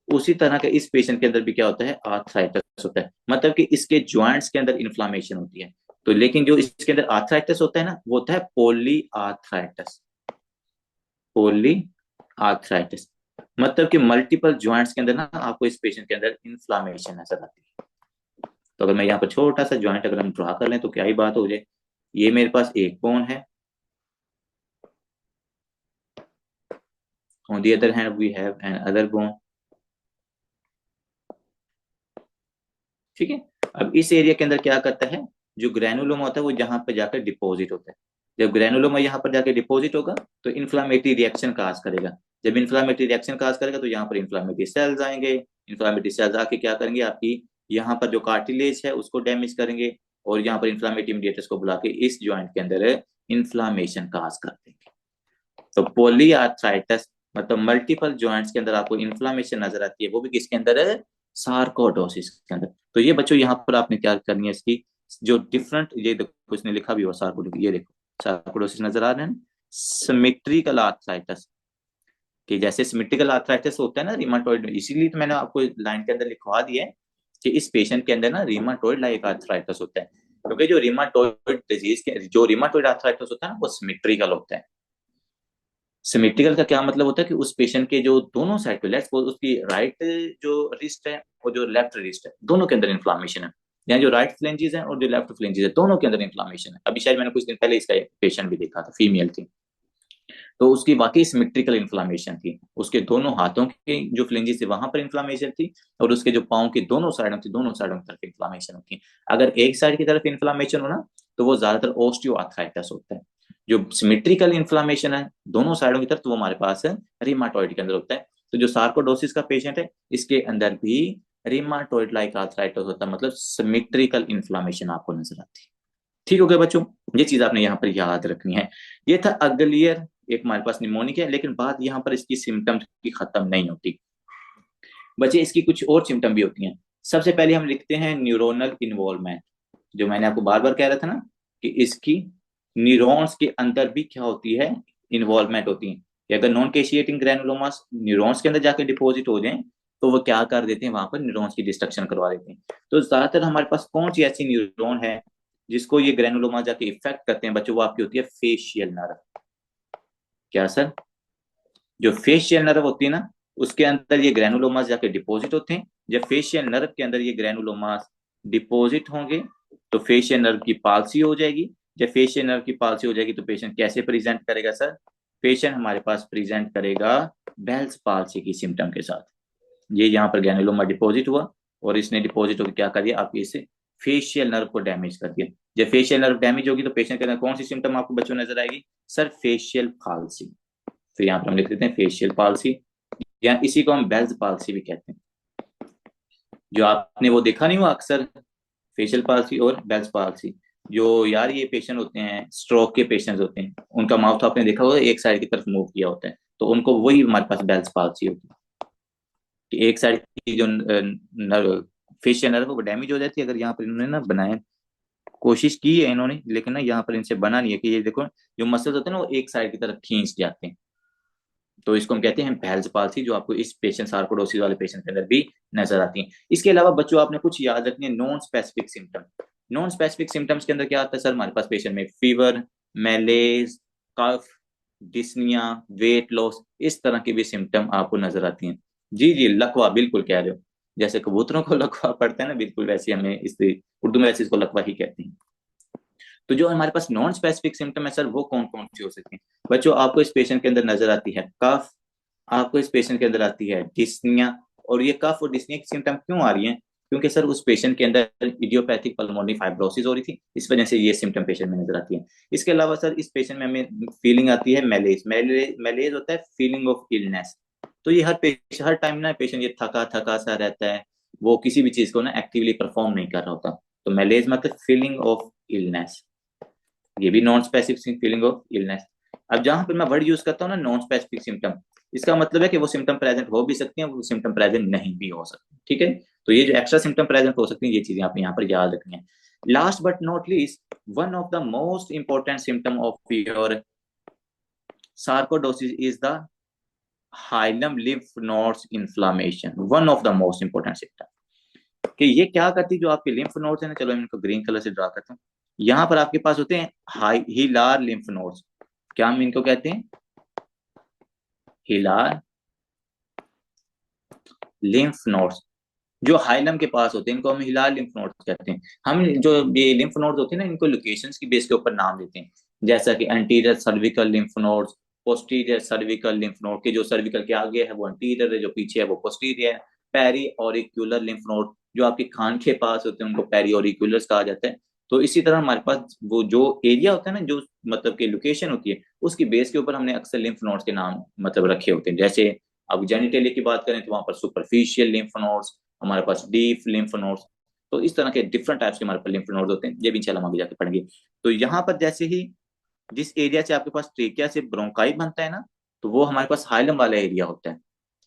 उसी तरह का इस पेशेंट के अंदर भी क्या होता है, आर्थराइटिस होता है, मतलब कि इसके ज्वाइंट्स के अंदर इन्फ्लामेशन होती है। तो लेकिन जो इसके अंदर आर्थराइटिस होता है ना, वो होता है पोली आर्थराइटिस। पोली आर्थराइटिस मतलब कि मल्टीपल ज्वाइंट्स के अंदर ना आपको इस पेशेंट के अंदर इन्फ्लामेशन नजर आती है। तो अगर मैं यहाँ पर छोटा सा ज्वाइंट अगर हम ड्रा कर लें तो क्या ही बात हो जाए, ये मेरे पास एक बोन है, on the other hand we have an other bone, ठीक है। अब इस एरिया के अंदर क्या करता है, जो ग्रेनुलोमा होता है वो जहां पर जाकर डिपॉजिट होता है। जब ग्रेनुलोमा यहाँ पर जाकर डिपॉजिट होगा तो इन्फ्लामेटरी रिएक्शन काज करेगा। जब इन्फ्लामेटरी रिएक्शन काज करेगा तो यहाँ पर इन्फ्लामेटरी सेल्स आएंगे, इन्फ्लामेटरी सेल्स आके क्या करेंगे, आपकी यहाँ पर जो कार्टिलेज है उसको डैमेज करेंगे, और यहाँ पर इन्फ्लामेटरी मीडिएटर्स को बुला के इस जॉइंट के अंदर इन्फ्लामेशन काज कर देंगे। तो पॉलीआर्थराइटिस मतलब मल्टीपल जॉइंट्स के अंदर आपको इन्फ्लामेशन नजर आती है, वो भी किसके अंदर है, सार्कोडोसिस के अंदर। तो ये बच्चों यहाँ पर आपने क्या करनी है, इसकी जो डिफरेंट, ये देखो इसने लिखा भी हुआ सार्कोडोसिस, ये देखो सार्कोडोसिस नजर आ रहे हैं, सिमेट्रिकल आर्थराइटिस कि जैसे सिमेट्रिकल आर्थराइटिस होता है ना रिमाटॉइड, इसीलिए तो मैंने आपको लाइन के अंदर लिखवा दिया है कि इस पेशेंट के अंदर ना रिमाटॉइड लाइक आर्थराइटिस होता है, क्योंकि जो रिमाटॉइड डिजीज के जो रिमाटॉइड आर्थराइटिस होता है ना वो सिमेट्रिकल होता है। सिमेट्रिकल का क्या मतलब होता है कि उस पेशेंट के जो दोनों साइड पे, लेट्स सपोज उसकी राइट जो रिस्ट है और जो लेफ्ट रिस्ट है दोनों के अंदर इन्फ्लामेशन है, या जो राइट फ्लेंजेस है और जो लेफ्ट फ्लेंजेस है दोनों के अंदर इन्फ्लामेशन है। अभी शायद मैंने कुछ दिन पहले इसका एक पेशेंट भी देखा था, फीमेल थी, तो उसकी वाकई सिमेट्रिकल इन्फ्लामेशन थी, उसके दोनों हाथों के जो फ्लेंजेस थे वहां पर इन्फ्लामेशन थी, और उसके जो पाँव की दोनों साइडों थी, दोनों साइडों की तरफ इन्फ्लामेशन होती है। अगर एक साइड की तरफ इन्फ्लामेशन हो ना तो वो ज्यादातर ऑस्टियोआर्थराइटिस होता है। जो सिमेट्रिकल इन्फ्लामेशन है दोनों साइडों की तरफ, तो वो हमारे पास है रिमाटॉइड के अंदर होता है। तो जो सार्कोडोसिस का पेशेंट है इसके अंदर भी रिमाटॉइड लाइक आर्थराइटिस होता है, मतलब सिमेट्रिकल इन्फ्लामेशन आपको नजर आती है। ठीक हो गया बच्चों, ये चीज आपने यहाँ पर याद रखनी है। ये था अगलियर, एक हमारे पास निमोनिक है, लेकिन बात यहाँ पर इसकी सिम्टम्स की खत्म नहीं होती बच्चे, इसकी कुछ और सिम्टम भी होती हैं। सबसे पहले हम लिखते हैं न्यूरोनल इन्वॉल्वमेंट, जो मैंने आपको बार बार कह रहा था ना कि इसकी न्यूरॉन्स के अंदर भी क्या होती है, इन्वॉल्वमेंट होती है। कि अगर नॉन केशिएटिंग ग्रैनुलोमास न्यूरॉन्स के अंदर जाकर डिपॉजिट हो जाए तो वो क्या कर देते हैं, वहां पर न्यूरॉन्स की डिस्ट्रक्शन करवा देते हैं। तो ज्यादातर हमारे पास कौन सी ऐसी न्यूरॉन है जिसको ये ग्रैनुलोमा जाके इफेक्ट करते हैं बच्चों, वो आपकी होती है फेशियल नर्व। क्या सर, जो फेशियल नर्व होती है ना उसके अंदर ये ग्रैनुलोमास जाके डिपॉजिट होते हैं। जब फेशियल नर्व के अंदर ये ग्रैनुलोमास डिपॉजिट होंगे तो फेशियल नर्व की पाल्सी हो जाएगी। जब फेशियल नर्व की पाल्सी हो जाएगी तो पेशेंट कैसे प्रेजेंट करेगा सर, पेशेंट हमारे पास प्रेजेंट करेगा बेल्स पाल्सी की सिम्टम के साथ। ये यहाँ पर ग्रैनुलोमा डिपॉजिट हुआ और इसने डिपॉजिट होकर क्या कर दिया, आपके इसे फेशियल नर्व को डैमेज कर दिया। जब फेशियल नर्व डैमेज होगी तो पेशेंट के अंदर कौन सी सिम्टम आपको बच्चों नजर आएगी, सर फेशियल पाल्सी। तो यहाँ पर हम लिख देते हैं फेशियल पाल्सी, या इसी को हम बेल्स पाल्सी भी कहते हैं। जो आपने वो देखा नहीं हुआ अक्सर, फेशियल पाल्सी और बेल्स पाल्सी, जो यार ये पेशेंट होते हैं स्ट्रोक के पेशेंट्स होते हैं, उनका माउथ आपने देखा होगा एक साइड की तरफ मूव किया होता है, तो उनको वही हमारे पास बेल्स पाल्सी होती है कि एक साइड की जो नर्व फेशियल नर्व वो डैमेज हो जाती है। अगर यहाँ पर इन्होंने ना बनाया, कोशिश की है इन्होंने, लेकिन ना यहाँ पर इनसे बना नहीं है कि ये देखो जो मसल्स होते हैं ना वो एक साइड की तरफ खींच जाते हैं, तो इसको हम कहते हैं बेल्स पाल्सी, जो आपको इस पेशेंट सार्कोडोसिस वाले पेशेंट के अंदर भी नजर आती है। इसके अलावा बच्चों आपने कुछ याद रखनी है, non specific symptom. Non specific symptoms के अंदर क्या आता है सर, हमारे पास पेशेंट में फीवर, मैलेज, कफ, डिस्निया, वेट लॉस, इस तरह की भी सिम्टम आपको नजर आती हैं। जी जी, लकवा बिल्कुल कह रहे हो, जैसे कबूतरों को लकवा पड़ता है ना, बिल्कुल वैसे हमें इस उर्दू में वैसे इसको लकवा ही कहते हैं। तो जो हमारे पास नॉन स्पेसिफिक सिम्टम है सर वो कौन कौन सी हो सकती हैं बच्चों, आपको इस पेशेंट के अंदर नजर आती है कफ, आपको इस पेशेंट के अंदर आती है डिस्निया। और ये कफ और डिस्निया की सिम्टम क्यों आ रही हैं, क्योंकि सर उस पेशेंट के अंदर इडियोपैथिक पल्मोनरी फाइब्रोसिस हो रही थी, इस वजह से ये सिम्टम पेशेंट में नजर आती है। इसके अलावा सर इस पेशेंट में हमें फीलिंग आती है मैलेज, मैलेज होता है फीलिंग ऑफ इलनेस। तो ये हर टाइम ना पेशेंट ये थका थका सा रहता है, वो किसी भी चीज को ना एक्टिवली परफॉर्म नहीं कर रहा होता। तो मैलेज मतलब फीलिंग ऑफ इलनेस, ये भी non specific feeling of illness. अब जहां पर मैं वर्ड यूज करता हूँ ना नॉन स्पेसिफिक सिम्टम, इसका मतलब है कि वो सिम्टम प्रेजेंट हो भी सकती हैं, वो सिम्टम प्रेजेंट नहीं भी हो सकते, ठीक है। तो ये जो एक्स्ट्रा सिम्टम प्रेजेंट हो सकती है ये चीजें आप यहाँ पर याद रखनी है। Last but not least, one of the most important symptom of your sarcoidosis is the hilum lymph nodes inflammation, one of the most important symptom. कि ये क्या करती है, जो आपके लिम्फ नोड्स है ना, चलो इनको ग्रीन कलर से ड्रा करता हूँ, यहाँ पर आपके पास होते हैं हाई हिलार लिम्फ नोड्स। क्या हम इनको कहते हैं, हिलार लिम्फ नोड्स, जो हाइलम के पास होते हैं इनको हम हिलार लिम्फ नोड्स कहते हैं। हम जो ये लिम्फ नोड्स होते हैं ना इनको लोकेशंस की बेस के ऊपर नाम देते हैं, जैसा कि anterior cervical lymph nodes, posterior cervical lymph node, के जो सर्विकल के आगे है वो एंटीरियर है, जो पीछे है वो पोस्टीरियर है। पेरी ऑरिक्यूलर लिम्फ नोड, जो आपके कान के पास होते हैं उनको पेरी ऑरिक्यूलर्स कहा जाता है। तो इसी तरह हमारे पास वो जो एरिया होता है ना, जो मतलब की लोकेशन होती है उसकी बेस के ऊपर हमने अक्सर लिम्फ नोड्स के नाम मतलब रखे होते हैं। जैसे अब जेनिटेलिया की बात करें तो वहां पर सुपरफिशियल लिम्फ नोड्स, हमारे पास डीप लिम्फ नोड्स, तो इस तरह के डिफरेंट टाइप्स के हमारे पास लिम्फ नोड्स होते हैं, ये भी इंशाल्लाह हम आगे जाके पढ़ेंगे। तो यहाँ पर जैसे ही जिस एरिया से आपके पास ट्रेकिया से ब्रोंकाई बनता है ना, तो वो हमारे पास हाइलम वाला एरिया होता है।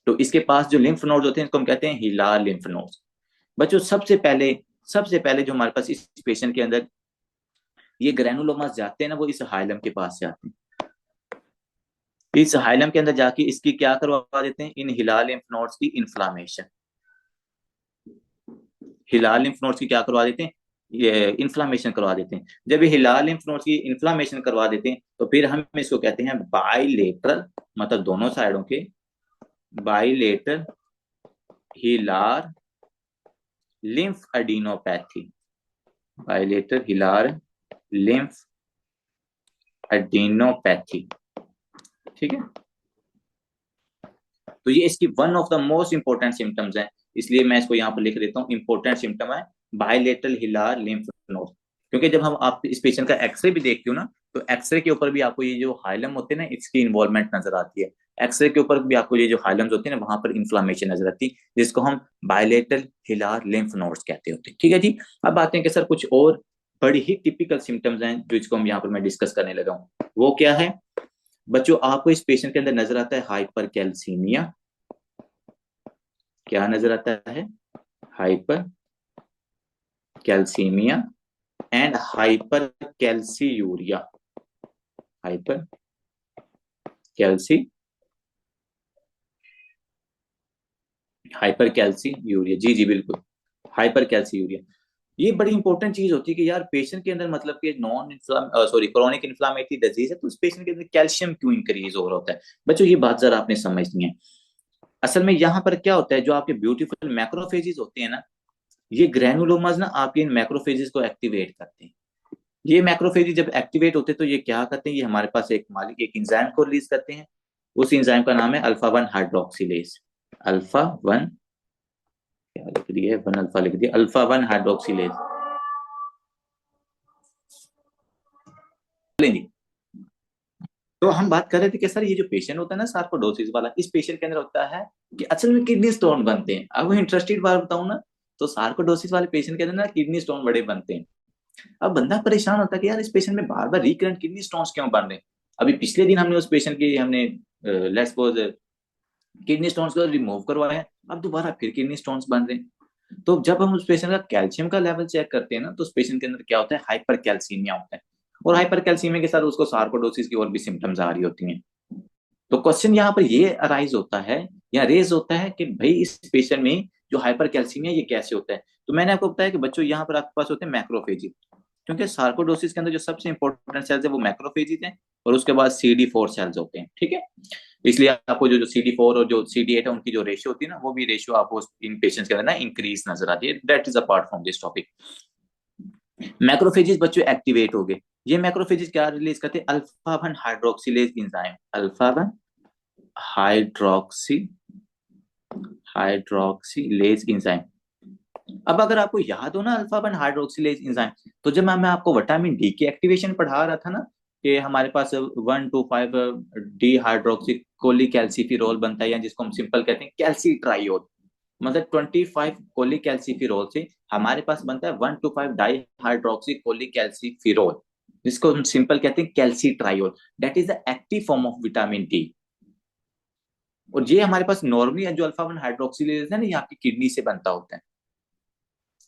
तो इसके पास जो लिम्फ नोड्स होते हैं इसको हम कहते हैं हिलार लिम्फ नोड्स। बच्चों सबसे पहले जो हमारे पास इस पेशेंट के अंदर ये ग्रैनुलोमास जाते हैं ना, वो इस हाइलम के पास से आते हैं। इस हाइलम के अंदर जाके इसकी क्या करवा देते हैं, इन हिलार लिम्फ नोड्स की इन्फ्लामेशन। हिलार लिम्फ नोड्स की क्या करवा देते हैं, ये इन्फ्लामेशन करवा देते हैं। जब ये हिलार लिम्फ नोड्स की इन्फ्लामेशन करवा देते हैं तो फिर हम इसको कहते हैं बाइलेटरल, मतलब दोनों साइडों के bilateral hilar lymph adenopathy. Bilateral hilar lymph adenopathy, ठीक है। तो ये इसकी one of the most important symptoms है, इसलिए मैं इसको यहाँ पर लिख देता हूँ, इंपॉर्टेंट सिम्टम है बाइलेटरल हिलार लिम्फ नोड। क्योंकि जब हम आप इस पेशेंट का एक्सरे भी देखते हो ना, तो एक्सरे के ऊपर भी आपको ये जो हाइलम होते हैं ना, इसकी इन्वॉल्वमेंट नजर आती है। एक्सरे के ऊपर भी आपको ये जो हाइलम्स होते हैं ना, वहां पर इन्फ्लामेशन नजर आती है, जिसको हम बाइलेटरल हिलार लिम्फ नोड्स कहते होते हैं, ठीक है जी। अब आते हैं कि सर कुछ और बड़ी ही टिपिकल सिम्टम्स हैं जो इसको हम यहाँ पर मैं डिस्कस करने लगा हूँ। वो क्या है बच्चों, आपको इस पेशेंट के अंदर नजर आता है हाइपर कैल्सीमिया। क्या नजर आता है, hyper calcemia and hyper calciuria. Hyper calci hyper calciuria, जी जी बिल्कुल, हाइपर कैल्सीयूरिया। ये बड़ी इंपॉर्टेंट चीज होती है कि यार पेशेंट के अंदर मतलब कि क्रोनिक इन्फ्लामेटरी डिजीज है, तो उस पेशेंट के अंदर कैल्शियम क्यों इंक्रीज हो रहा होता है। बच्चों ये बात जरा आपने समझनी है। असल में यहाँ पर क्या होता है, जो आपके ब्यूटीफुल मैक्रोफेजेस होते हैं ना, ये ग्रैनुलोमास ना आपके इन मैक्रोफेजेस को एक्टिवेट करते हैं। ये मैक्रोफेज जब एक्टिवेट होते हैं तो ये क्या करते हैं, ये हमारे पास एक मालिक एक इंजाइम को रिलीज करते हैं। उस इंजाइम का नाम है अल्फा 1 हाइड्रोक्सिलेज। अल्फा 1, क्या लिख दिया है, 1 अल्फा लिख दिया, अल्फा 1 हाइड्रोक्सिलेज। तो हम बात कर रहे थे कि सर ये जो पेशेंट होता है ना सार्कोडोसिस वाला, इस पेशेंट के अंदर होता है कि असल में किडनी स्टोन बनते हैं। अब इंटरेस्टेड बात बताऊं ना, तो सार्कोडोसिस वाले पेशेंट के अंदर ना किडनी स्टोन बड़े बनते हैं। अब बंदा परेशान होता है कि यार इस पेशेंट में बार बार रिकरेंट किडनी स्टोन्स क्यों बन रहे हैं। अभी पिछले दिन हमने उस पेशेंट की हमने लेट्स सपोज किडनी स्टोन्स को रिमूव करवाया, अब दोबारा फिर किडनी स्टोन्स बन रहे हैं। तो जब हम उस पेशेंट का कैल्शियम का लेवल चेक करते हैं ना, तो उस पेशेंट के अंदर क्या होता है, हाइपर कैल्सीमिया होता है। और हाइपर कैल्सीमिया के साथ उसको सार्कोडोसिस की और भी सिम्टम्स आ रही होती हैं। तो क्वेश्चन यहाँ पर ये अराइज होता है या रेज होता है कि भाई इस पेशेंट में जो हाइपर कैल्सीमिया ये कैसे होता है। तो मैंने आपको बताया कि बच्चों यहाँ पर आपके पास होते हैं मैक्रोफेज, क्योंकि सार्कोडोसिस के अंदर जो सबसे इंपॉर्टेंट सेल्स है वो मैक्रोफेज हैं, और उसके बाद CD4 सेल्स होते हैं, ठीक है। इसलिए आपको जो CD4 और जो CD8 है उनकी जो रेशियो होती है ना, वो भी रेशियो आपको इन पेशेंट्स के अंदर ना इंक्रीज नजर आती है। That is apart from this topic. Macrophages बच्चों एक्टिवेट हो गए। ये मैक्रोफेजेस क्या रिलीज करते हैं, alpha 1 hydroxylase enzyme, alpha 1 hydroxy hydroxylase enzyme. अब अगर आपको याद हो ना अल्फा 1 हाइड्रोक्सिलेज एंजाइम, तो जब मैं आपको विटामिन डी की एक्टिवेशन पढ़ा रहा था ना, कि हमारे पास 1,2,5 डी हाइड्रोक्सी कोलिकैल्सिफिरोल बनता है, या जिसको हम सिंपल कहते हैं कैल्सीट्राइयोल। मतलब 25 कोलिकैल्सिफिरोल से हमारे पास बनता है 1,2,5 डाई हाइड्रोक्सी कोलिकैल्सिफिरोल, जिसको हम सिंपल कहते हैं calcitriol. That is the active form of vitamin D. और ये हमारे पास नॉर्मली जो अल्फा 1 हाइड्रोक्सिलेज है ना, ये आपकी किडनी से बनता होता है।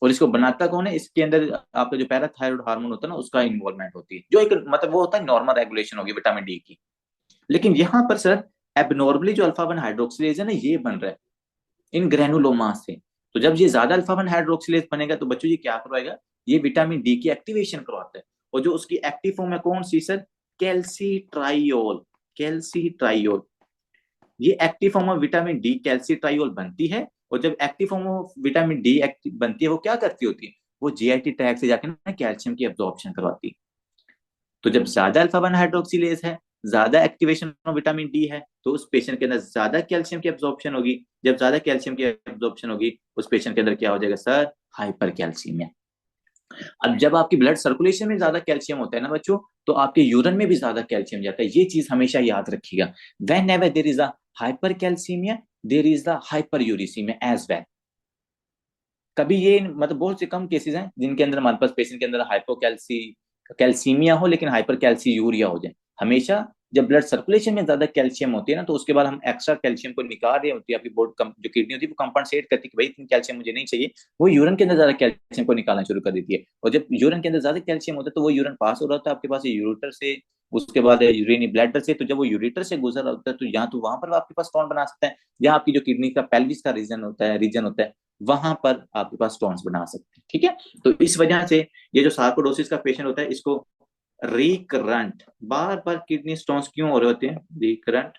और इसको बनाता कौन है, इसके अंदर आपका जो पैराथायरॉइड हार्मोन होता है ना, उसका इन्वॉल्वमेंट होती है, जो एक मतलब वो होता है नॉर्मल रेगुलेशन होगी विटामिन डी की। लेकिन यहाँ पर सर एबनॉर्मली जो अल्फा 1 हाइड्रोक्सिलेज है ना, ये बन रहा है इन ग्रेनुलोमा से। तो जब ये ज्यादा अल्फा 1 हाइड्रोक्सिलेज बनेगा तो बच्चों ये क्या करवाएगा, ये विटामिन डी की एक्टिवेशन करवाता है। और जो उसकी एक्टिव फॉर्म है कौन सी सर, कैल्सीट्राइयोल। कैल्सीट्राइयोल, ये active form of vitamin D calcitriol बनती है। और जब active form of vitamin D बनती है, वो क्या करती होती है, वो जीआईटी ट्रैक से जाकर ना कैल्शियम की एब्जॉर्प्शन करवाती है। तो जब ज्यादा अल्फा 1 हाइड्रोक्सिलेज है, ज्यादा एक्टिवेशन ऑफ विटामिन डी है, तो उस पेशेंट के अंदर ज्यादा कैल्शियम की एब्जॉर्प्शन होगी। जब ज्यादा कैल्शियम की एब्जॉर्प्शन होगी, उस पेशेंट के अंदर क्या हो जाएगा सर, हाइपर कैल्सीमिया। अब जब आपकी ब्लड सर्कुलेशन में ज्यादा कैल्शियम होता है ना बच्चों, तो आपके यूरिन में भी ज्यादा कैल्शियम जाता है। ये चीज हमेशा याद रखिएगा। Whenever there is a hypercalcaemia, there is the hyperuricaemia as well. कभी ये मतलब बहुत से कम केसेस हैं जिनके अंदर हमारे पास पेशेंट के अंदर कैल्सीमिया हो लेकिन हाइपर कैल्सीयूरिया हो जाए। हमेशा जब ब्लड सर्कुलेशन में ज्यादा कैल्शियम होती है ना, तो उसके बाद हम एक्स्ट्रा कैल्शियम को निकाल रहे होती है, आपकी जो किडनी होती है वो कंपनसेट करती है कि भाई इतनी कैल्शियम मुझे नहीं चाहिए, वो यूरिन के अंदर ज्यादा कैल्शियम को निकालना शुरू कर देती है। और जब यूरिन के अंदर ज्यादा कैल्शियम होता है तो वो यूरिन पास हो रहा होता है आपके पास यूरेटर से, उसके बाद यूरिनी ब्लैडर से, तो जब वो यूरेटर से गुजर रहा होता है तो यहाँ तो वहां पर आपके पास स्टोन बना सकता है, या आपकी जो किडनी का पेल्विस का रीजन होता है वहां पर आपके पास स्टोन्स बना सकते हैं। ठीक है, तो इस वजह से ये जो सार्कोडोसिस का पेशेंट होता है इसको रिकरंट, बार बार किडनी स्टोन्स क्यों हो रहे होते हैं, रिकरंट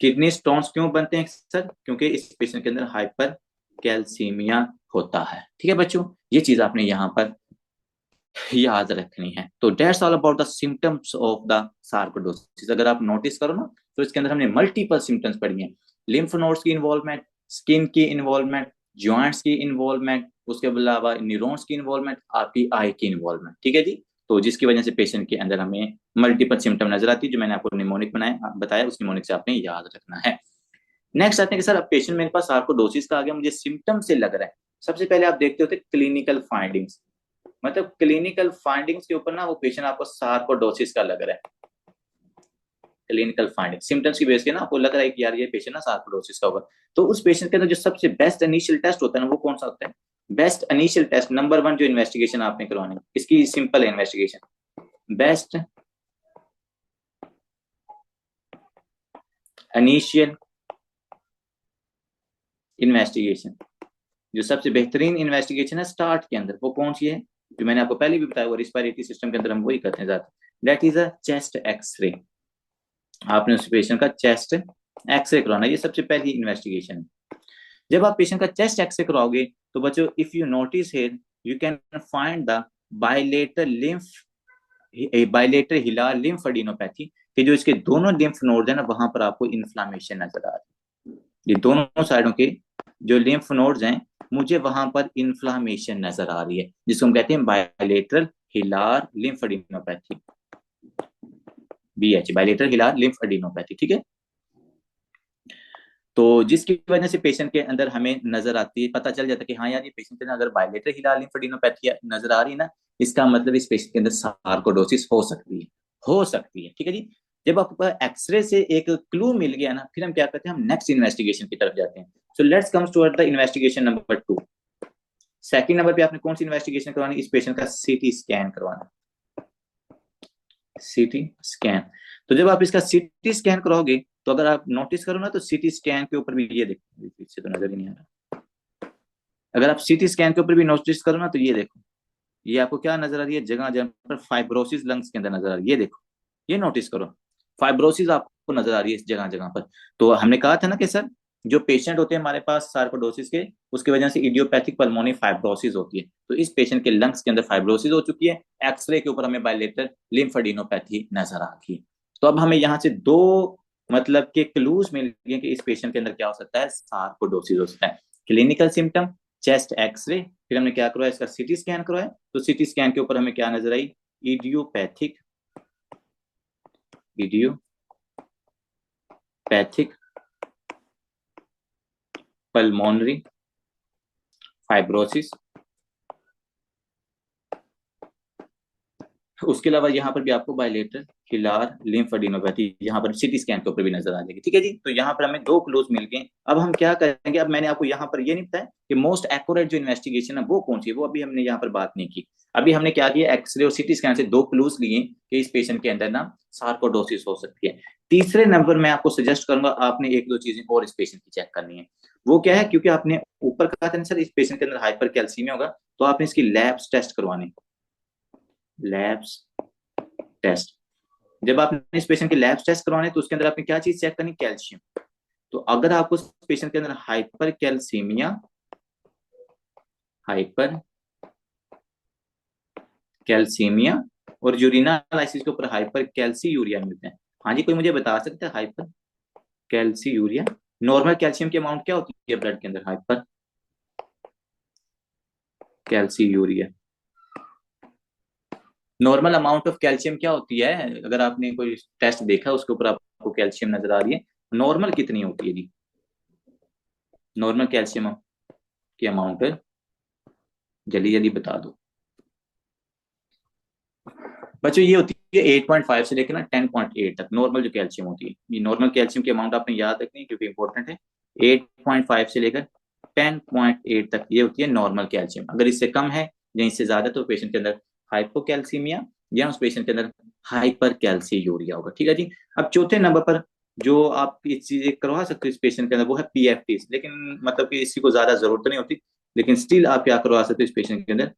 किडनी स्टोन्स क्यों बनते हैं सर, क्योंकि इस पेशेंट के अंदर हाइपर कैल्सीमिया होता है। ठीक है बच्चों, ये चीज आपने यहाँ पर याद रखनी है। तो that's all about the symptoms of the sarcoidosis. अगर आप नोटिस करो ना तो इसके अंदर हमने मल्टीपल सिम्टम्स पढ़ी हैं, लिम्फ नोड्स की इन्वॉल्वमेंट, स्किन की इन्वॉल्वमेंट, जॉइंट्स की इन्वॉल्वमेंट, उसके अलावा न्यूरॉन्स की इन्वॉल्वमेंट, आपकी आई की इन्वॉल्वमेंट। ठीक है जी, तो जिसकी वजह से पेशेंट के अंदर हमें मल्टीपल सिम्टम नजर आती है, जो मैंने आपको निमोनिक बताया उस निमोनिक से आपने याद रखना है। नेक्स्ट आते हैं कि सर अब पेशेंट मेरे पास सार्कोडोसिस का आ गया, मुझे सिम्टम से लग रहा है। सबसे पहले आप देखते होते क्लिनिकल फाइंडिंग्स, मतलब क्लिनिकल फाइंडिंग्स के ऊपर ना वो पेशेंट आपको सार्कोडोसिस का लग रहा है। क्लिनिकल फाइंडिंग सिम्टम्स की बेस के ना आपको लग रहा है कि यार ये पेशेंट ना सार्कोडोसिस का होगा, तो उस पेशेंट के अंदर जो सबसे बेस्ट इनिशियल टेस्ट होता है ना वो कौन सा होता है? बेस्ट इनिशियल टेस्ट नंबर 1 जो इन्वेस्टिगेशन आपने करवानी, इसकी सिंपल है इन्वेस्टिगेशन, बेस्ट इनिशियल इन्वेस्टिगेशन, जो सबसे बेहतरीन इन्वेस्टिगेशन है स्टार्ट के अंदर, वो कौन सी है? जो मैंने आपको पहले भी बताया, वो रिस्पायरेटरी सिस्टम के अंदर हम वही करते हैं ज्यादा, that is a chest X-ray. आपने उस पेशेंट का चेस्ट एक्सरे करवाना, ये सबसे पहली इन्वेस्टिगेशन है। जब आप पेशेंट का चेस्ट एक्सरे कराओगे तो बच्चों if you notice here you can find the bilateral lymph bilateral hilar lymphadenopathy, कि जो इसके दोनों लिम्फ नोड है ना वहां पर आपको इन्फ्लामेशन नजर आ रही है। ये दोनों साइडों के जो लिम्फ नोड्स हैं मुझे वहां पर इन्फ्लामेशन नजर आ रही है, जिसको हम कहते हैं bilateral hilar lymphadenopathy, BH bilateral hilar lymphadenopathy. ठीक है, तो जिसकी वजह से पेशेंट के अंदर हमें नजर आती है, पता चल जाता है कि हाँ यार ये पेशेंट के अंदर अगर बायलेटरल हिलार लिम्फेडिनोपैथी नजर आ रही है ना, इसका मतलब इस पेशेंट के अंदर सार्कोडोसिस हो सकती है, हो सकती है। ठीक है जी, जब आपको एक्सरे से एक क्लू मिल गया ना, फिर हम क्या करते हैं, हम नेक्स्ट इन्वेस्टिगेशन की तरफ जाते हैं। So let's comes toward the investigation number 2। Second number पे आपने कौन सी इन्वेस्टिगेशन करवानी, इस पेशेंट का सीटी स्कैन करवाना, सीटी स्कैन। तो जब आप इसका सीटी स्कैन कराओगे तो अगर आप नोटिस करो ना तो सीटी स्कैन के ऊपर भी ये देखो, पीछे तो नजर ही नहीं आ रहा, अगर आप सीटी स्कैन के ऊपर भी नोटिस करो ना तो ये देखो, ये आपको क्या नजर आ रही है, जगह जगह पर फाइब्रोसिस लंग्स के अंदर नजर आ रही है, ये देखो, ये नोटिस करो, फाइब्रोसिस आपको नजर आ रही है इस जगह जगह पर। तो हमने कहा था ना कि सर जो पेशेंट होते हैं हमारे पास सार्कोडोसिस के, उसकी वजह से इडियोपैथिक पल्मोनी फाइब्रोसिस होती है, तो इस पेशेंट के लंग्स के अंदर फाइब्रोसिस हो चुकी है, एक्सरे के ऊपर हमें बायलेटरल लिम्फेडिनोपैथी नजर आ रही है। तो अब हमें यहाँ से दो मतलब के क्लूज मिल गए कि इस पेशेंट के अंदर क्या हो सकता है, सार्कोडोसिस हो सकता है। क्लिनिकल सिम्टम चेस्ट एक्सरे, फिर हमने क्या करवाया, इसका सीटी स्कैन करवाया, तो सीटी स्कैन के ऊपर हमें क्या नजर आई, इडियोपैथिक पल्मोनरी फाइब्रोसिस। उसके अलावा यहाँ पर भी आपको बायलेटरल हिलार लिम्फेडिनोपैथी यहाँ पर सीटी स्कैन के ऊपर भी नजर आ जाएगी। ठीक है जी, तो यहाँ पर हमें दो क्लूज मिल गए। अब हम क्या करेंगे, अब मैंने आपको यहाँ पर ये नहीं बताया कि मोस्ट एक्यूरेट जो इन्वेस्टिगेशन है वो कौन सी है, वो अभी हमने यहाँ पर बात नहीं की। अभी हमने क्या किया, एक्सरे और सीटी स्कैन से दो क्लूज लिए कि इस पेशेंट के अंदर ना सार्कोडोसिस हो सकती है। तीसरे नंबर में आपको सजेस्ट करूंगा, आपने एक दो चीजें और इस पेशेंट की चेक करनी है। वो क्या है, क्योंकि आपने ऊपर कहा था ना सर इस पेशेंट के अंदर हाइपर कैल्सीमिया होगा, तो आपने इसकी लैब्स टेस्ट करवाने, लैब्स टेस्ट। जब आपने इस पेशेंट के लैब टेस्ट करवाने तो उसके अंदर आपने क्या चीज चेक करनी, कैल्शियम। तो अगर आपको पेशेंट के अंदर हाइपर कैल्सीमिया, हाइपर कैल्सीमिया और यूरिनालाइसिस के ऊपर हाइपर कैल्सीयूरिया मिलते हैं, हाँ जी कोई मुझे बता सकता है हाइपर कैल्सीयूरिया, नॉर्मल कैल्शियम की अमाउंट क्या होती है ब्लड के अंदर, hyper calciuria, normal amount of calcium क्या होती है, अगर आपने कोई टेस्ट देखा उसके ऊपर आपको कैल्शियम नजर आ रही है, नॉर्मल कितनी होती है जी, नॉर्मल कैल्शियम की अमाउंट जल्दी जल्दी बता दो बच्चों। ये होती है 8.5 से लेकर ना 10.8 तक नॉर्मल जो कैल्शियम होती है। ये नॉर्मल कैल्शियम की अमाउंट आपने याद रखनी है क्योंकि इंपॉर्टेंट है। 8.5 से लेकर 10.8 तक ये होती है नॉर्मल कैल्शियम। अगर इससे कम है या इससे ज्यादा तो पेशेंट के अंदर हाइपोकैल्सीमिया या उस पेशेंट के अंदर हाइपर कैल्सीयूरिया होगा। ठीक है जी। अब चौथे नंबर पर जो आप ये चीजें करवा सकते हो इस पेशेंट के अंदर वो है पीएफटी। लेकिन मतलब कि इसी को ज्यादा जरूरत तो नहीं होती, लेकिन स्टिल आप क्या करवा सकते हो इस पेशेंट के अंदर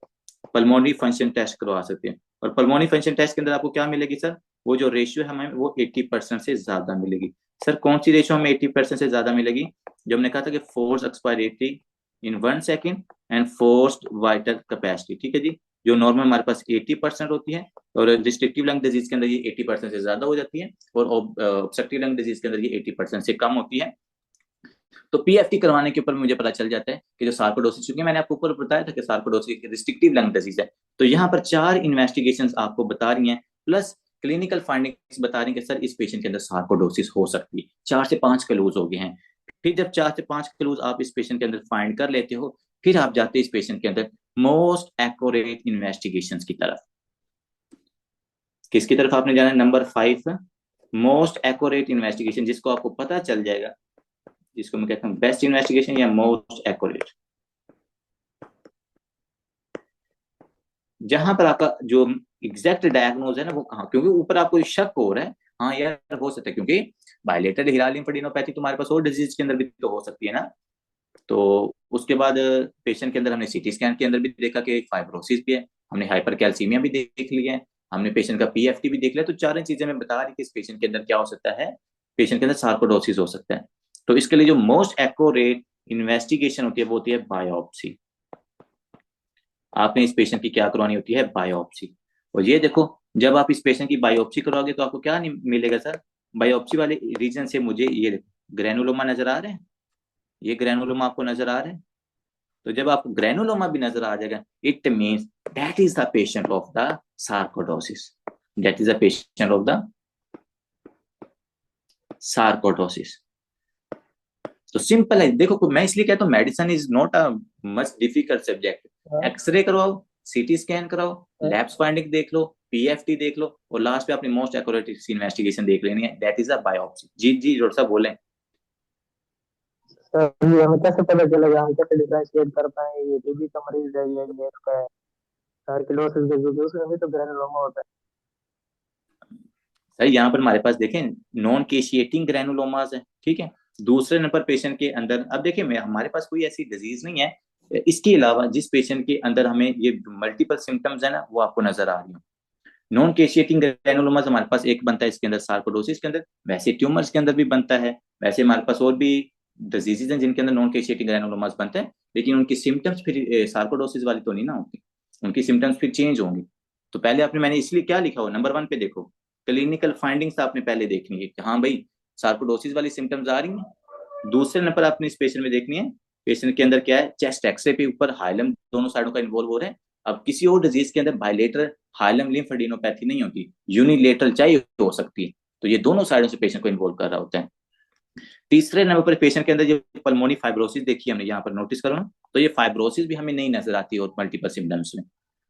पल्मोनरी फंक्शन टेस्ट करवा सकते हैं। और पल्मोनरी फंक्शन टेस्ट के अंदर आपको क्या मिलेगी सर, वो जो रेशियो है हमें वो 80% से ज्यादा मिलेगी। सर कौन सी रेशियो हमें 80% से ज्यादा मिलेगी? जो हमने कहा था कि force expiratory in 1 second and forced vital capacity. ठीक है जी। जो नॉर्मल हमारे पास 80% होती है और रिस्ट्रिक्टिव लंग डिजीज के अंदर ये 80% से ज्यादा हो जाती है और ऑब्स्ट्रक्टिव लंग डिजीज के अंदर ये 80% से कम होती है। तो पीएफटी करवाने के ऊपर मुझे पता चल जाता है कि जो सार्कोडोसिस, क्योंकि मैंने आपको ऊपर बताया था कि सार्कोडोसिस रिस्ट्रिक्टिव लंग डिजीज है। तो यहाँ पर 4 इन्वेस्टिगेशंस आपको बता रही हैं प्लस क्लिनिकल फाइंडिंग्स बता रही हैं कि सर इस पेशेंट के अंदर सार्कोडोसिस हो सकती है। 4 से 5 क्लूज हो गए हैं। फिर जब 4 से 5 क्लूज आप इस पेशेंट के अंदर फाइंड कर लेते हो, फिर आप जाते हैं इस पेशेंट के अंदर मोस्ट एक्यूरेट इन्वेस्टिगेशन की तरफ। किसकी तरफ आपने जाना है? नंबर 5, मोस्ट एक्यूरेट इन्वेस्टिगेशन, जिसको आपको पता चल जाएगा, जिसको मैं कहता हूँ बेस्ट इन्वेस्टिगेशन या मोस्ट एक्यूरेट। जहां पर आपका जो एग्जैक्ट डायग्नोज है ना वो कहाँ, क्योंकि ऊपर आपको शक हो रहा है, हाँ यार हो सकता है क्योंकि बायलेटरल हिलाल लिम्फोडेनोपैथी तुम्हारे पास और डिजीज के अंदर भी तो हो सकती है ना। तो उसके बाद पेशेंट के अंदर हमने सीटी स्कैन के अंदर भी देखा कि फाइब्रोसिस भी है, हमने हाइपर कैल्सीमिया भी देख लिया है, हमने पेशेंट का पीएफटी भी देख लिया। तो चारों चीजें मैं बता रही कि इस पेशेंट के अंदर क्या हो सकता है, पेशेंट के अंदर सार्कोडोसिस हो सकता है। तो इसके लिए जो मोस्ट एक्यूरेट इन्वेस्टिगेशन होती है वो होती है बायोप्सी। आपने इस पेशेंट की क्या करवानी होती है? बायोप्सी। और ये देखो, जब आप इस पेशेंट की बायोप्सी करवाओगे तो आपको क्या मिलेगा सर? बायोप्सी वाले रीजन से मुझे ये देखो ग्रेनुलोमा नजर आ रहे हैं, ये ग्रेनुलोमा आपको नजर आ रहे हैं। तो जब आपको ग्रेनुलोमा भी नजर आ जाएगा, it means that is the patient of the sarcoidosis, that is the patient of the sarcoidosis. तो सिंपल है। देखो मैं इसलिए कहता हूँ medicine is not a much difficult subject. X ray करवाओ, सीटी स्कैन कराओ, लैब्स फाइंडिंग देख लो, पीएफटी देख लो और लास्ट पे अपनी मोस्ट एक्यूरेट इन्वेस्टिगेशन देख लेनी है, दैट इज अ बायोप्सी। जी जी डॉक्टर साहब बोले। सर ये हमें कैसे पता चलेगा, हम कैसे डिफरेंशिएट कर पाएंगे ये टीबी का मरीज है ये इसका है सार्कोइडोसिस के, क्योंकि उसमें भी तो ग्रेनुलोमा होता सर यहाँ पर हमारे पास देखें नॉन केशिएटिंग ग्रेनुलोमास है, ठीक है। दूसरे नंबर पेशेंट के अंदर अब देखिए हमारे पास कोई ऐसी डिजीज नहीं है इसके अलावा जिस पेशेंट के अंदर हमें ये मल्टीपल सिम्टम्स है ना वो आपको नजर आ रही हो। नॉन केशिएटिंग ग्रेनुलोमास हमारे पास एक बनता है इसके अंदर सार्कोडोसिस के अंदर, वैसे ट्यूमर्स के अंदर भी बनता है, वैसे हमारे पास और भी डिजीजेज हैं जिनके अंदर नॉन केशिएटिंग ग्रेनुलोमास बनता है, लेकिन उनकी सिम्टम्स फिर सार्कोडोसिस वाली तो नहीं ना होती, उनकी सिम्टम्स फिर चेंज होंगी। तो पहले आपने मैंने इसलिए क्या लिखा हो नंबर 1 पे देखो, क्लिनिकल फाइंडिंग्स आपने पहले देखनी है कि हाँ भाई सार्कोडोसिस वाली सिम्टम्स आ रही हैं। दूसरे नंबर आपने इस पेशेंट में देखनी है, पेशेंट के अंदर क्या है, चेस्ट एक्सरे पे ऊपर हाइलम दोनों साइडों का इन्वॉल्व हो रहा है। अब किसी और डिजीज के अंदर बायलेटरल हाइलम लिम्फोडेनोपैथी नहीं होती, यूनिलेटरल चाहिए हो सकती है। तो ये दोनों साइडों से पेशेंट को इन्वॉल्व कर रहा होता है। तीसरे नंबर पर पेशेंट के अंदर जो पल्मोनी फाइब्रोसिस देखी हमने यहाँ पर नोटिस करो ना, तो ये फाइब्रोसिस भी हमें नहीं नजर आती और मल्टीपल सिम्टम्स में।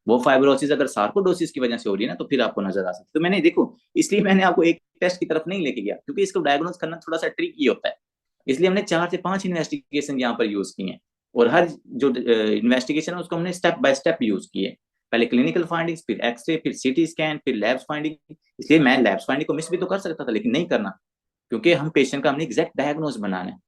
वो फाइब्रोसिस अगर सार्कोडोसिस की वजह से हो रही है ना तो फिर आपको नजर आ सकती है। तो मैंने देखो इसलिए मैंने आपको एक टेस्ट की तरफ नहीं लेके गया क्योंकि इसको डायग्नोज करना थोड़ा सा ट्रिकी होता है, इसलिए हमने 4 से 5 इन्वेस्टिगेशन यहाँ पर यूज की हैं। और हर जो इन्वेस्टिगेशन है उसको हमने स्टेप बाय स्टेप यूज किए, पहले क्लिनिकल फाइंडिंग्स, फिर एक्सरे, फिर सीटी स्कैन, फिर लैब्स फाइंडिंग। इसलिए मैं लैब्स फाइंडिंग को मिस भी तो कर सकता था लेकिन नहीं करना, क्योंकि हम पेशेंट का हमने एग्जैक्ट डायग्नोज बनाना है।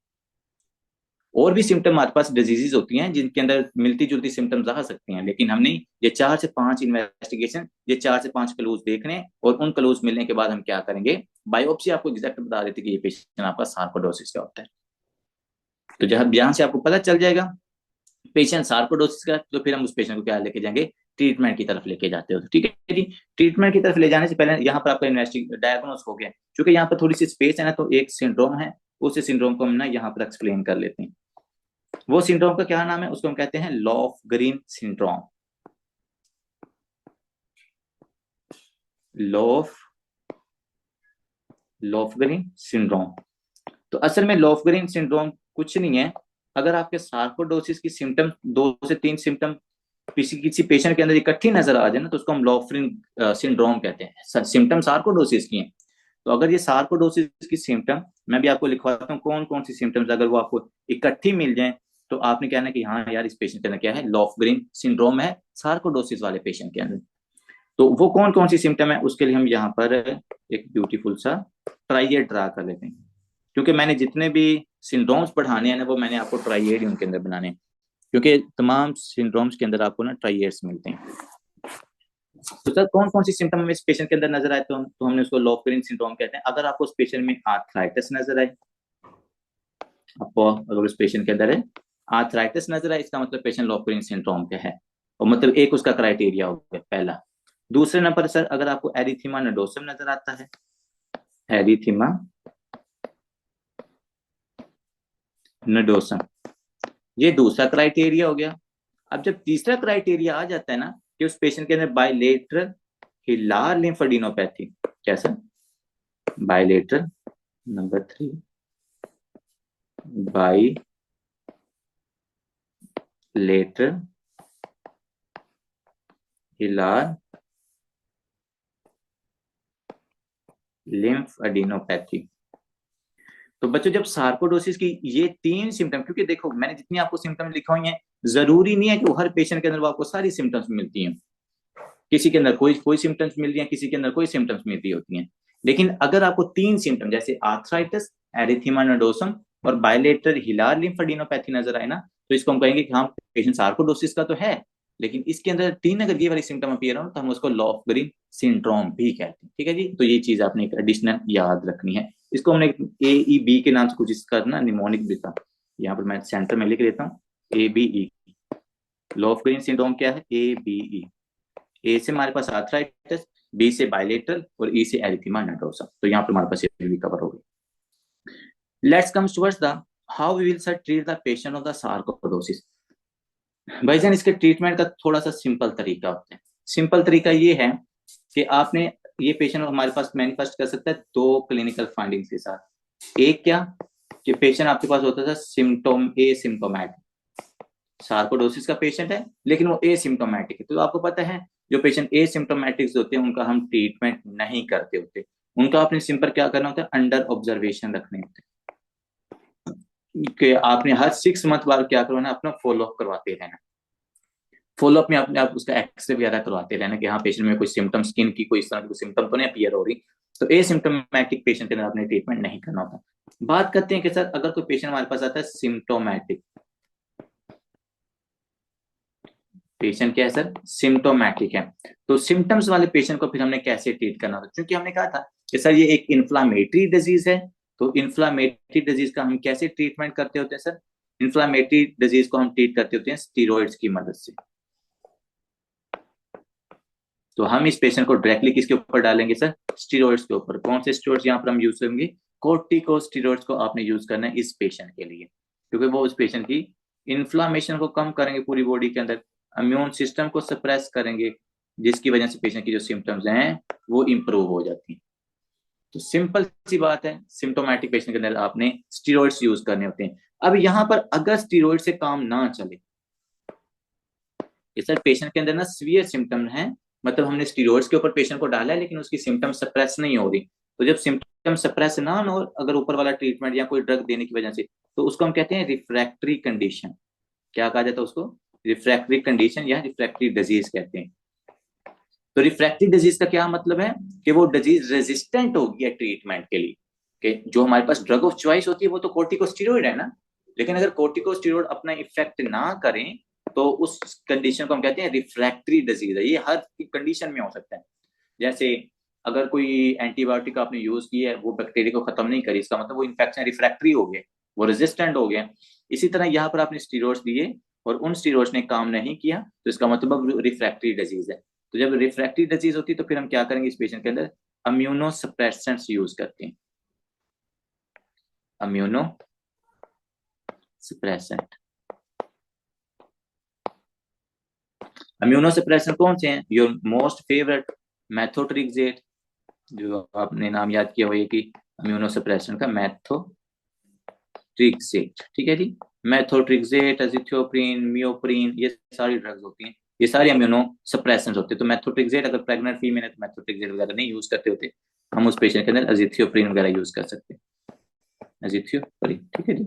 और भी सिम्टम हमारे पास डिजीजेज होती हैं जिनके अंदर मिलती जुलती सिम्टम्स आ सकती हैं, लेकिन हमने ये 4 से 5 इन्वेस्टिगेशन, ये 4 से 5 क्लूज देखने और उन क्लूज मिलने के बाद हम क्या करेंगे, बायोप्सी आपको एग्जैक्ट बता देती है कि ये पेशेंट आपका सार्कोडोसिस का होता है। तो जब यहाँ से आपको पता चल जाएगा पेशेंट सार्कोडोसिस का, तो फिर हम उस पेशेंट को क्या लेके जाएंगे, ट्रीटमेंट की तरफ लेके जाते हो। ठीक है जी। ट्रीटमेंट की तरफ ले जाने से पहले यहाँ पर आपका डायग्नोस हो गया, क्योंकि यहाँ पर थोड़ी सी स्पेस है ना, तो एक सिंड्रोम है, उस सिंड्रोम को हम ना यहाँ पर एक्सप्लेन कर लेते हैं। वो सिंड्रोम का क्या नाम है, उसको हम कहते हैं loaf green syndrome. Loaf loaf green syndrome. तो असल में लॉफ ग्रीन सिंड्रोम कुछ नहीं है, अगर आपके सार्कोडोसिस की सिम्टम 2 से 3 सिम्टम किसी किसी पेशेंट के अंदर इकट्ठी नजर आ जाए ना, तो उसको हम लॉफरिन सिंड्रोम कहते हैं। सिम्टम सार्कोडोसिस की हैं। तो अगर ये सार्कोडोसिस की सिम्टम, मैं भी आपको लिखवाता हूँ कौन कौन सी सिम्टम्स, अगर वो आपको इकट्ठी मिल जाए तो आपने कहना कि हाँ यार, इस पेशेंट के अंदर क्या है, लॉफग्रीन सिंड्रोम है सार्कोडोसिस वाले पेशेंट के अंदर। तो वो कौन कौन सी सिम्टम है, उसके लिए हम यहाँ पर एक ब्यूटीफुल सा ट्राइएड ड्रा कर लेते हैं। क्योंकि मैंने जितने भी सिंड्रोम्स पढ़ाने हैं ना, वो मैंने आपको ट्राइएड ही उनके अंदर बनाने हैं, क्योंकि तमाम सिंड्रोम्स के अंदर आपको ना ट्राइएड्स मिलते हैं। तो सर कौन कौन सी सिम्टम में इस पेशेंट के अंदर नजर आए, तो हमने उसको लॉफग्रीन सिंड्रोम कहते हैं। अगर आपको उस पेशेंट में आर्थराइटिस नजर आए, आपको अगर उस पेशेंट के अंदर है आर्थराइटिस नजर आए, इसका मतलब पेशेंट लॉफग्रीन सिंड्रोम का है। और मतलब एक उसका क्राइटेरिया हो गया पहला। दूसरे नंबर सर, अगर आपको एरिथीमा नोडोसम नजर आता है, एरिथीमा नोडोसम, ये दूसरा क्राइटेरिया हो गया। अब जब तीसरा क्राइटेरिया आ जाता है ना, कि उस पेशेंट के अंदर बायलेटरल हिलार लिम्फेडिनोपैथी, कैसा, bilateral, number 3 bilateral hilar lymphadenopathy. तो बच्चों जब सार्कोडोसिस की ये 3 सिम्टम, क्योंकि देखो मैंने जितनी आपको सिम्टम लिखा हुई है, जरूरी नहीं है कि हर पेशेंट के अंदर आपको सारी सिम्टम्स मिलती हैं। किसी के अंदर कोई कोई सिम्टम्स मिल रही हैं, किसी के अंदर कोई सिम्टम्स मिल रही होती हैं। लेकिन अगर आपको 3 सिम्टम जैसे आर्थराइटिस, एरिथीमा नोडोसम और बायलेटरल हिलार लिम्फेडिनोपैथी नजर आए ना, तो इसको हम कहेंगे कि हाँ, पेशेंट सार्कोडोसिस का तो है, लेकिन इसके अंदर 3 अगर ये वाली सिम्टम अपीयर हो तो हम उसको लॉफग्रीन सिंड्रोम भी कहते हैं। ठीक है जी, तो ये चीज आपने एक एडिशनल याद रखनी है। इसको हमने AEB के नाम से कुछ इसका ना निमोनिक भी था, यहाँ पर मैं सेंटर में लिख लेता हूँ, ABE। लॉफग्रीन सिंड्रोम क्या है, ABE। ए से हमारे पास आर्थराइटिस, बी से बायलेटरल और ई से एरिथीमा नोडोसम। तो यहाँ पर हमारे पास ये भी कवर हो गई। Let's comes towards the how we will sir treat the patient of the sarcoidosis. भाईजान इसके ट्रीटमेंट का थोड़ा सा सिंपल तरीका होता है। सिंपल तरीका ये है कि आपने, ये पेशेंट हमारे पास मैनिफेस्ट कर सकता है 2 क्लिनिकल फाइंडिंग्स के साथ। एक क्या, कि पेशेंट आपके पास होता था सिम्टोम एसिम्टोमेटिक, सार्कोडोसिस का पेशेंट है लेकिन वो एसिम्टोमेटिक है। तो आपको पता है जो पेशेंट एसिम्टोमेटिक होते हैं उनका हम ट्रीटमेंट नहीं करते होते, उनका अपने सिम पर क्या करना होता है, अंडर ऑब्जर्वेशन रखने होते हैं। कि आपने हर 6 मंथ बाद क्या करवाना, अपना फॉलोअप करवाते रहना। फॉलोअप में अपने आप उसका एक्सरे वगैरह करवाते रहना कि हाँ पेशेंट में कोई सिम्टम, स्किन की कोई इस तरह की सिम्टम तो नहीं अपीयर हो रही। तो एसिम्टोमेटिक पेशेंट के अंदर आपने ट्रीटमेंट नहीं करना होता। बात करते हैं कि सर अगर कोई पेशेंट हमारे पास आता है सिम्टोमेटिक, पेशेंट क्या है सर, सिम्टोमेटिक है, तो सिम्टम्स वाले पेशेंट को फिर हमने कैसे ट्रीट करना था, क्योंकि हमने कहा था कि सर ये एक इन्फ्लामेटरी डिजीज है। तो इन्फ्लामेटरी डिजीज का हम कैसे ट्रीटमेंट करते होते हैं सर, इन्फ्लामेटरी डिजीज को हम ट्रीट करते होते हैं स्टीरॉइड्स की मदद से। तो हम इस पेशेंट को डायरेक्टली किसके ऊपर डालेंगे सर, स्टीरॉइड्स के ऊपर। कौन से स्टीरॉइड्स यहाँ पर हम यूज करेंगे, कोर्टिकोस्टेरॉइड्स को आपने यूज करना है इस पेशेंट के लिए, क्योंकि वो उस पेशेंट की इन्फ्लामेशन को कम करेंगे पूरी बॉडी के अंदर, इम्यून सिस्टम को सप्रेस करेंगे, जिसकी वजह से पेशेंट की जो सिम्टम्स हैं वो इंप्रूव हो जाती हैं। तो सिंपल सी बात है, सिम्टोमेटिक पेशेंट के अंदर आपने स्टीरॉइड्स यूज करने होते हैं। अब यहाँ पर अगर स्टीरॉइड से काम ना चले, सर पेशेंट के अंदर ना सीवियर सिम्टम है, मतलब हमने स्टीरॉइड्स के ऊपर पेशेंट को डाला है लेकिन उसकी सिम्टम सप्रेस नहीं हो रही, तो जब सिम्टम सप्रेस ना हो, अगर ऊपर वाला ट्रीटमेंट या कोई ड्रग देने की वजह से, तो उसको हम कहते हैं रिफ्रैक्टरी कंडीशन। क्या कहा जाता है उसको, रिफ्रैक्टरी कंडीशन या रिफ्रैक्टरी डिजीज कहते हैं। तो रिफ्रैक्टरी डिजीज का क्या मतलब है, कि वो डिजीज रेजिस्टेंट हो गया ट्रीटमेंट के लिए। कि जो हमारे पास ड्रग ऑफ चॉइस होती है वो तो कोर्टिकोस्टेरॉइड है ना, लेकिन अगर कोर्टिकोस्टेरॉइड अपना इफेक्ट ना करें तो उस कंडीशन को हम कहते हैं रिफ्रैक्टरी डिजीज है। ये हर कंडीशन में हो सकता है। जैसे अगर कोई एंटीबायोटिक आपने यूज की है, वो बैक्टीरिया को खत्म नहीं करी, इसका मतलब वो इन्फेक्शन रिफ्रैक्टरी हो गया, वो रेजिस्टेंट हो गया। इसी तरह यहाँ पर आपने स्टीरॉइड्स दिए और उन स्टीरॉइड्स ने काम नहीं किया, तो इसका मतलब रिफ्रैक्टरी डिजीज है। तो जब रिफ्रैक्टरी डिजीज होती है तो फिर हम क्या करेंगे, इस पेशेंट के अंदर इम्यूनो सप्रेसेंट्स यूज करते हैं, इम्यूनो सप्रेसेंट। इम्यूनो सप्रेसेंट कौन से हैं, योर मोस्ट फेवरेट मेथोट्रेक्सेट, जो आपने नाम याद किया हुआ है कि इम्यूनो सप्रेसेंट का मेथोट्रेक्सेट। ठीक है जी। मेथोट्रिक्सेट, एजिथियोप्रिन, मियोप्रिन, ये सारी ड्रग्स होती हैं, ये सारी इम्यूनो सप्रेसेंट्स होते हैं। तो मेथोट्रिक्सेट अगर प्रेग्नेंट फीमेल है तो मेथोट्रिक्सेट वगैरह नहीं यूज करते होते, हम उस पेशेंट के अंदर एजिथियोप्रिन वगैरह यूज कर सकते हैं, एजिथियोप्रिन, ठीक है जी।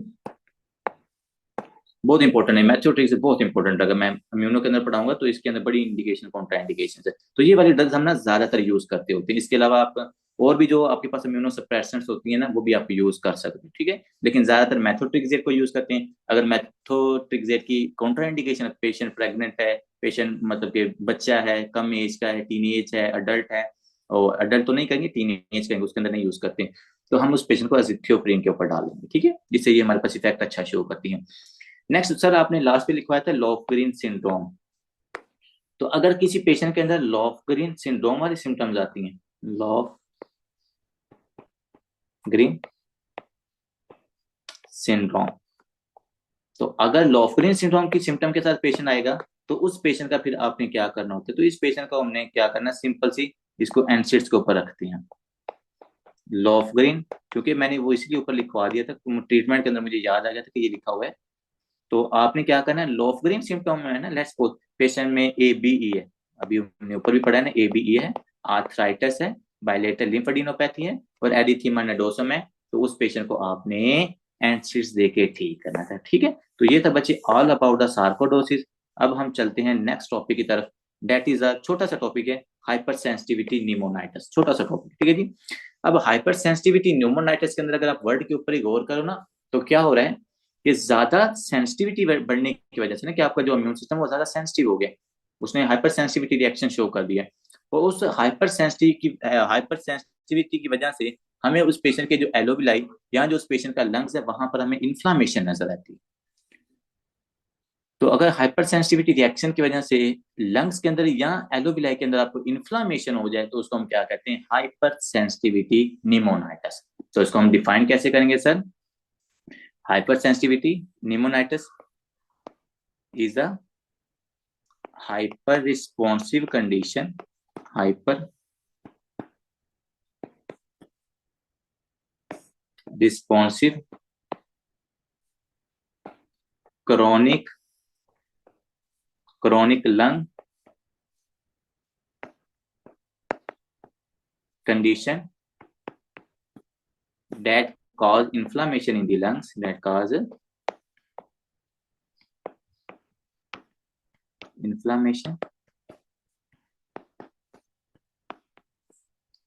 बहुत इंपॉर्टेंट है मैथोट्रिक्स, बहुत इंपॉर्टेंट अगर मैं इम्यूनो के अंदर पढ़ाऊंगा तो इसके अंदर बड़ी इंडिकेशन कॉन्ट्रा इंडिकेशन है। तो ये वाली ड्रग्स हम ना ज्यादातर यूज करते होते हैं। इसके अलावा आप और भी जो आपके पास इम्यूनो सप्रेसेंट्स होती है ना वो भी आप यूज कर सकते हैं, ठीक है। लेकिन ज्यादातर मैथोट्रिक्सेट को यूज करते हैं। अगर मैथोट्रिक्सेट की कॉन्ट्रा इंडिकेशन, पेशेंट प्रेग्नेंट है, पेशेंट मतलब कि बच्चा है, कम एज का है, टीन एज है, अडल्ट है, और अडल्ट तो नहीं कहेंगे, टीन एज कहेंगे, उसके अंदर नहीं यूज करते, तो हम उस पेशेंट को एजिथियोप्रिन के ऊपर डाल देंगे, ठीक है, जिससे ये हमारे पास इफेक्ट अच्छा शो करती है। नेक्स्ट सर आपने लास्ट पे लिखवाया था लॉफ-ग्रीन सिंड्रोम। तो अगर किसी पेशेंट के अंदर लॉफ-ग्रीन सिंड्रोम वाली सिम्टम्स आती हैं, लॉफ-ग्रीन सिंड्रोम, तो अगर लॉफ-ग्रीन सिंड्रोम की सिम्टम के साथ पेशेंट आएगा तो उस पेशेंट का फिर आपने क्या करना होता है, तो इस पेशेंट को हमने क्या करना, सिंपल सी इसको एनसिड्स के ऊपर रखते हैं लॉफ-ग्रीन, क्योंकि मैंने वो इसलिए ऊपर लिखवा दिया था, ट्रीटमेंट के अंदर मुझे याद आ गया था कि ये लिखा हुआ है। तो आपने क्या करना है, लॉफ-ग्रीन सिम्टम में है ना, लेट्स सपोज पेशेंट में ABE है, अभी हमने ऊपर भी पढ़ा है ना, ABE है, आर्थराइटिस है, बायलेटरल लिम्फेडिनोपैथी है और एरिथीमा नोडोसम है, तो उस पेशेंट को आपने एंसिड्स देके ठीक करना था, ठीक है। तो ये था बच्चे ऑल अबाउट द सार्कोडोसिस। अब हम चलते हैं नेक्स्ट टॉपिक की तरफ, डेट इज अ छोटा सा टॉपिक है, हाइपर सेंसिटिविटी निमोनाइटिस, छोटा सा टॉपिक, ठीक है जी। अब हाइपर सेंसिटिविटी निमोनाइटिस के अंदर अगर आप वर्ड के ऊपर ही गौर करो ना, तो क्या हो रहा है, ये ज्यादा सेंसिटिविटी बढ़ने की वजह से ना, कि आपका जो इम्यून सिस्टम वो ज्यादा सेंसिटिव हो गया, उसने हाइपर सेंसिटिविटी रिएक्शन शो कर दिया, और उस हाइपर सेंसिटिविटी की वजह से हमें उस पेशेंट के जो एलोविलाई या जो उस पेशेंट का लंग्स है वहां पर हमें इन्फ्लामेशन नजर आती है। तो अगर हाइपर सेंसिटिविटी रिएक्शन की वजह से लंग्स के अंदर या एलोविलाई के अंदर आपको इन्फ्लामेशन हो जाए तो उसको हम क्या कहते हैं, हाइपर सेंसिटिविटी निमोनाइटिस। तो इसको हम डिफाइन कैसे करेंगे sir, hypersensitivity pneumonitis is a hyper responsive condition, hyper responsive chronic lung condition that cause inflammation in the lungs, that cause inflammation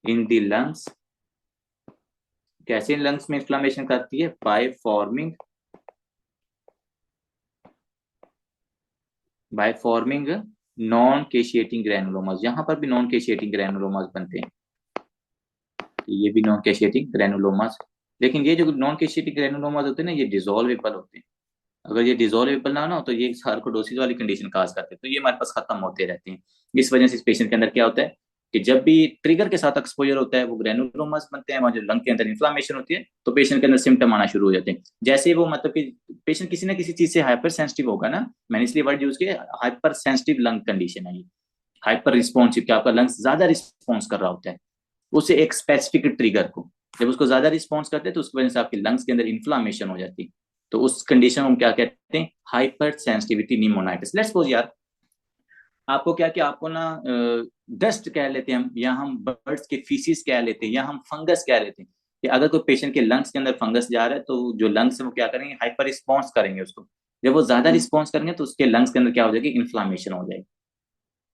in the lungs। कैसे लंग्स में इन्फ्लामेशन करती है, बाय फॉर्मिंग नॉन केशिएटिंग ग्रैनुलोमास, यहां पर भी नॉन केशिएटिंग ग्रैनुलोमास बनते हैं, ये भी नॉन केशिएटिंग ग्रैनुलोमास। लेकिन ये जो नॉन केशिएटिंग ग्रैनुलोमास होते हैं ना, ये डिसॉल्वेबल होते हैं, अगर ये डिसॉल्वेबल ना हो तो ये सार्कोडोसिस वाली कंडीशन काज करते हैं, तो ये हमारे पास खत्म होते रहते हैं। इस वजह से इस पेशेंट के अंदर क्या होता है कि जब भी ट्रिगर के साथ एक्सपोजर होता है वो ग्रैनुलोमास बनते हैं, वहां जो लंग के अंदर इन्फ्लामेशन होती है तो पेशेंट के अंदर सिम्टम आना शुरू हो जाते हैं। जैसे वो मतलब कि पेशेंट किसी ना किसी चीज से हाइपर सेंसिटिव होगा ना, मैंने इसलिए वर्ड यूज किया, हाइपर सेंसिटिव लंग कंडीशन है ये, हाइपर रिस्पॉन्सिव, क्या आपका लंग्स ज्यादा रिस्पॉन्स कर रहा होता है उसे एक स्पेसिफिक ट्रिगर को, जब उसको ज्यादा रिस्पॉन्स करते हैं तो उसकी वजह से आपके लंग्स के अंदर इन्फ्लामेशन हो जाती है, तो उस कंडीशन को हम क्या कहते हैं, hyper sensitivity pneumonitis. Let's suppose यार आपको क्या, कि आपको ना डस्ट कह लेते हैं हम, या हम बर्ड्स के फीसिस कह लेते हैं, या हम फंगस कह लेते हैं, कि अगर कोई पेशेंट के लंग्स के अंदर फंगस जा रहा है तो जो लंग्स है वो क्या करेंगे, हाइपर रिस्पॉन्स करेंगे उसको, जब वो ज्यादा रिस्पॉन्स करेंगे तो उसके लंग्स के अंदर क्या हो जाएगी, इन्फ्लामेशन हो जाएगी,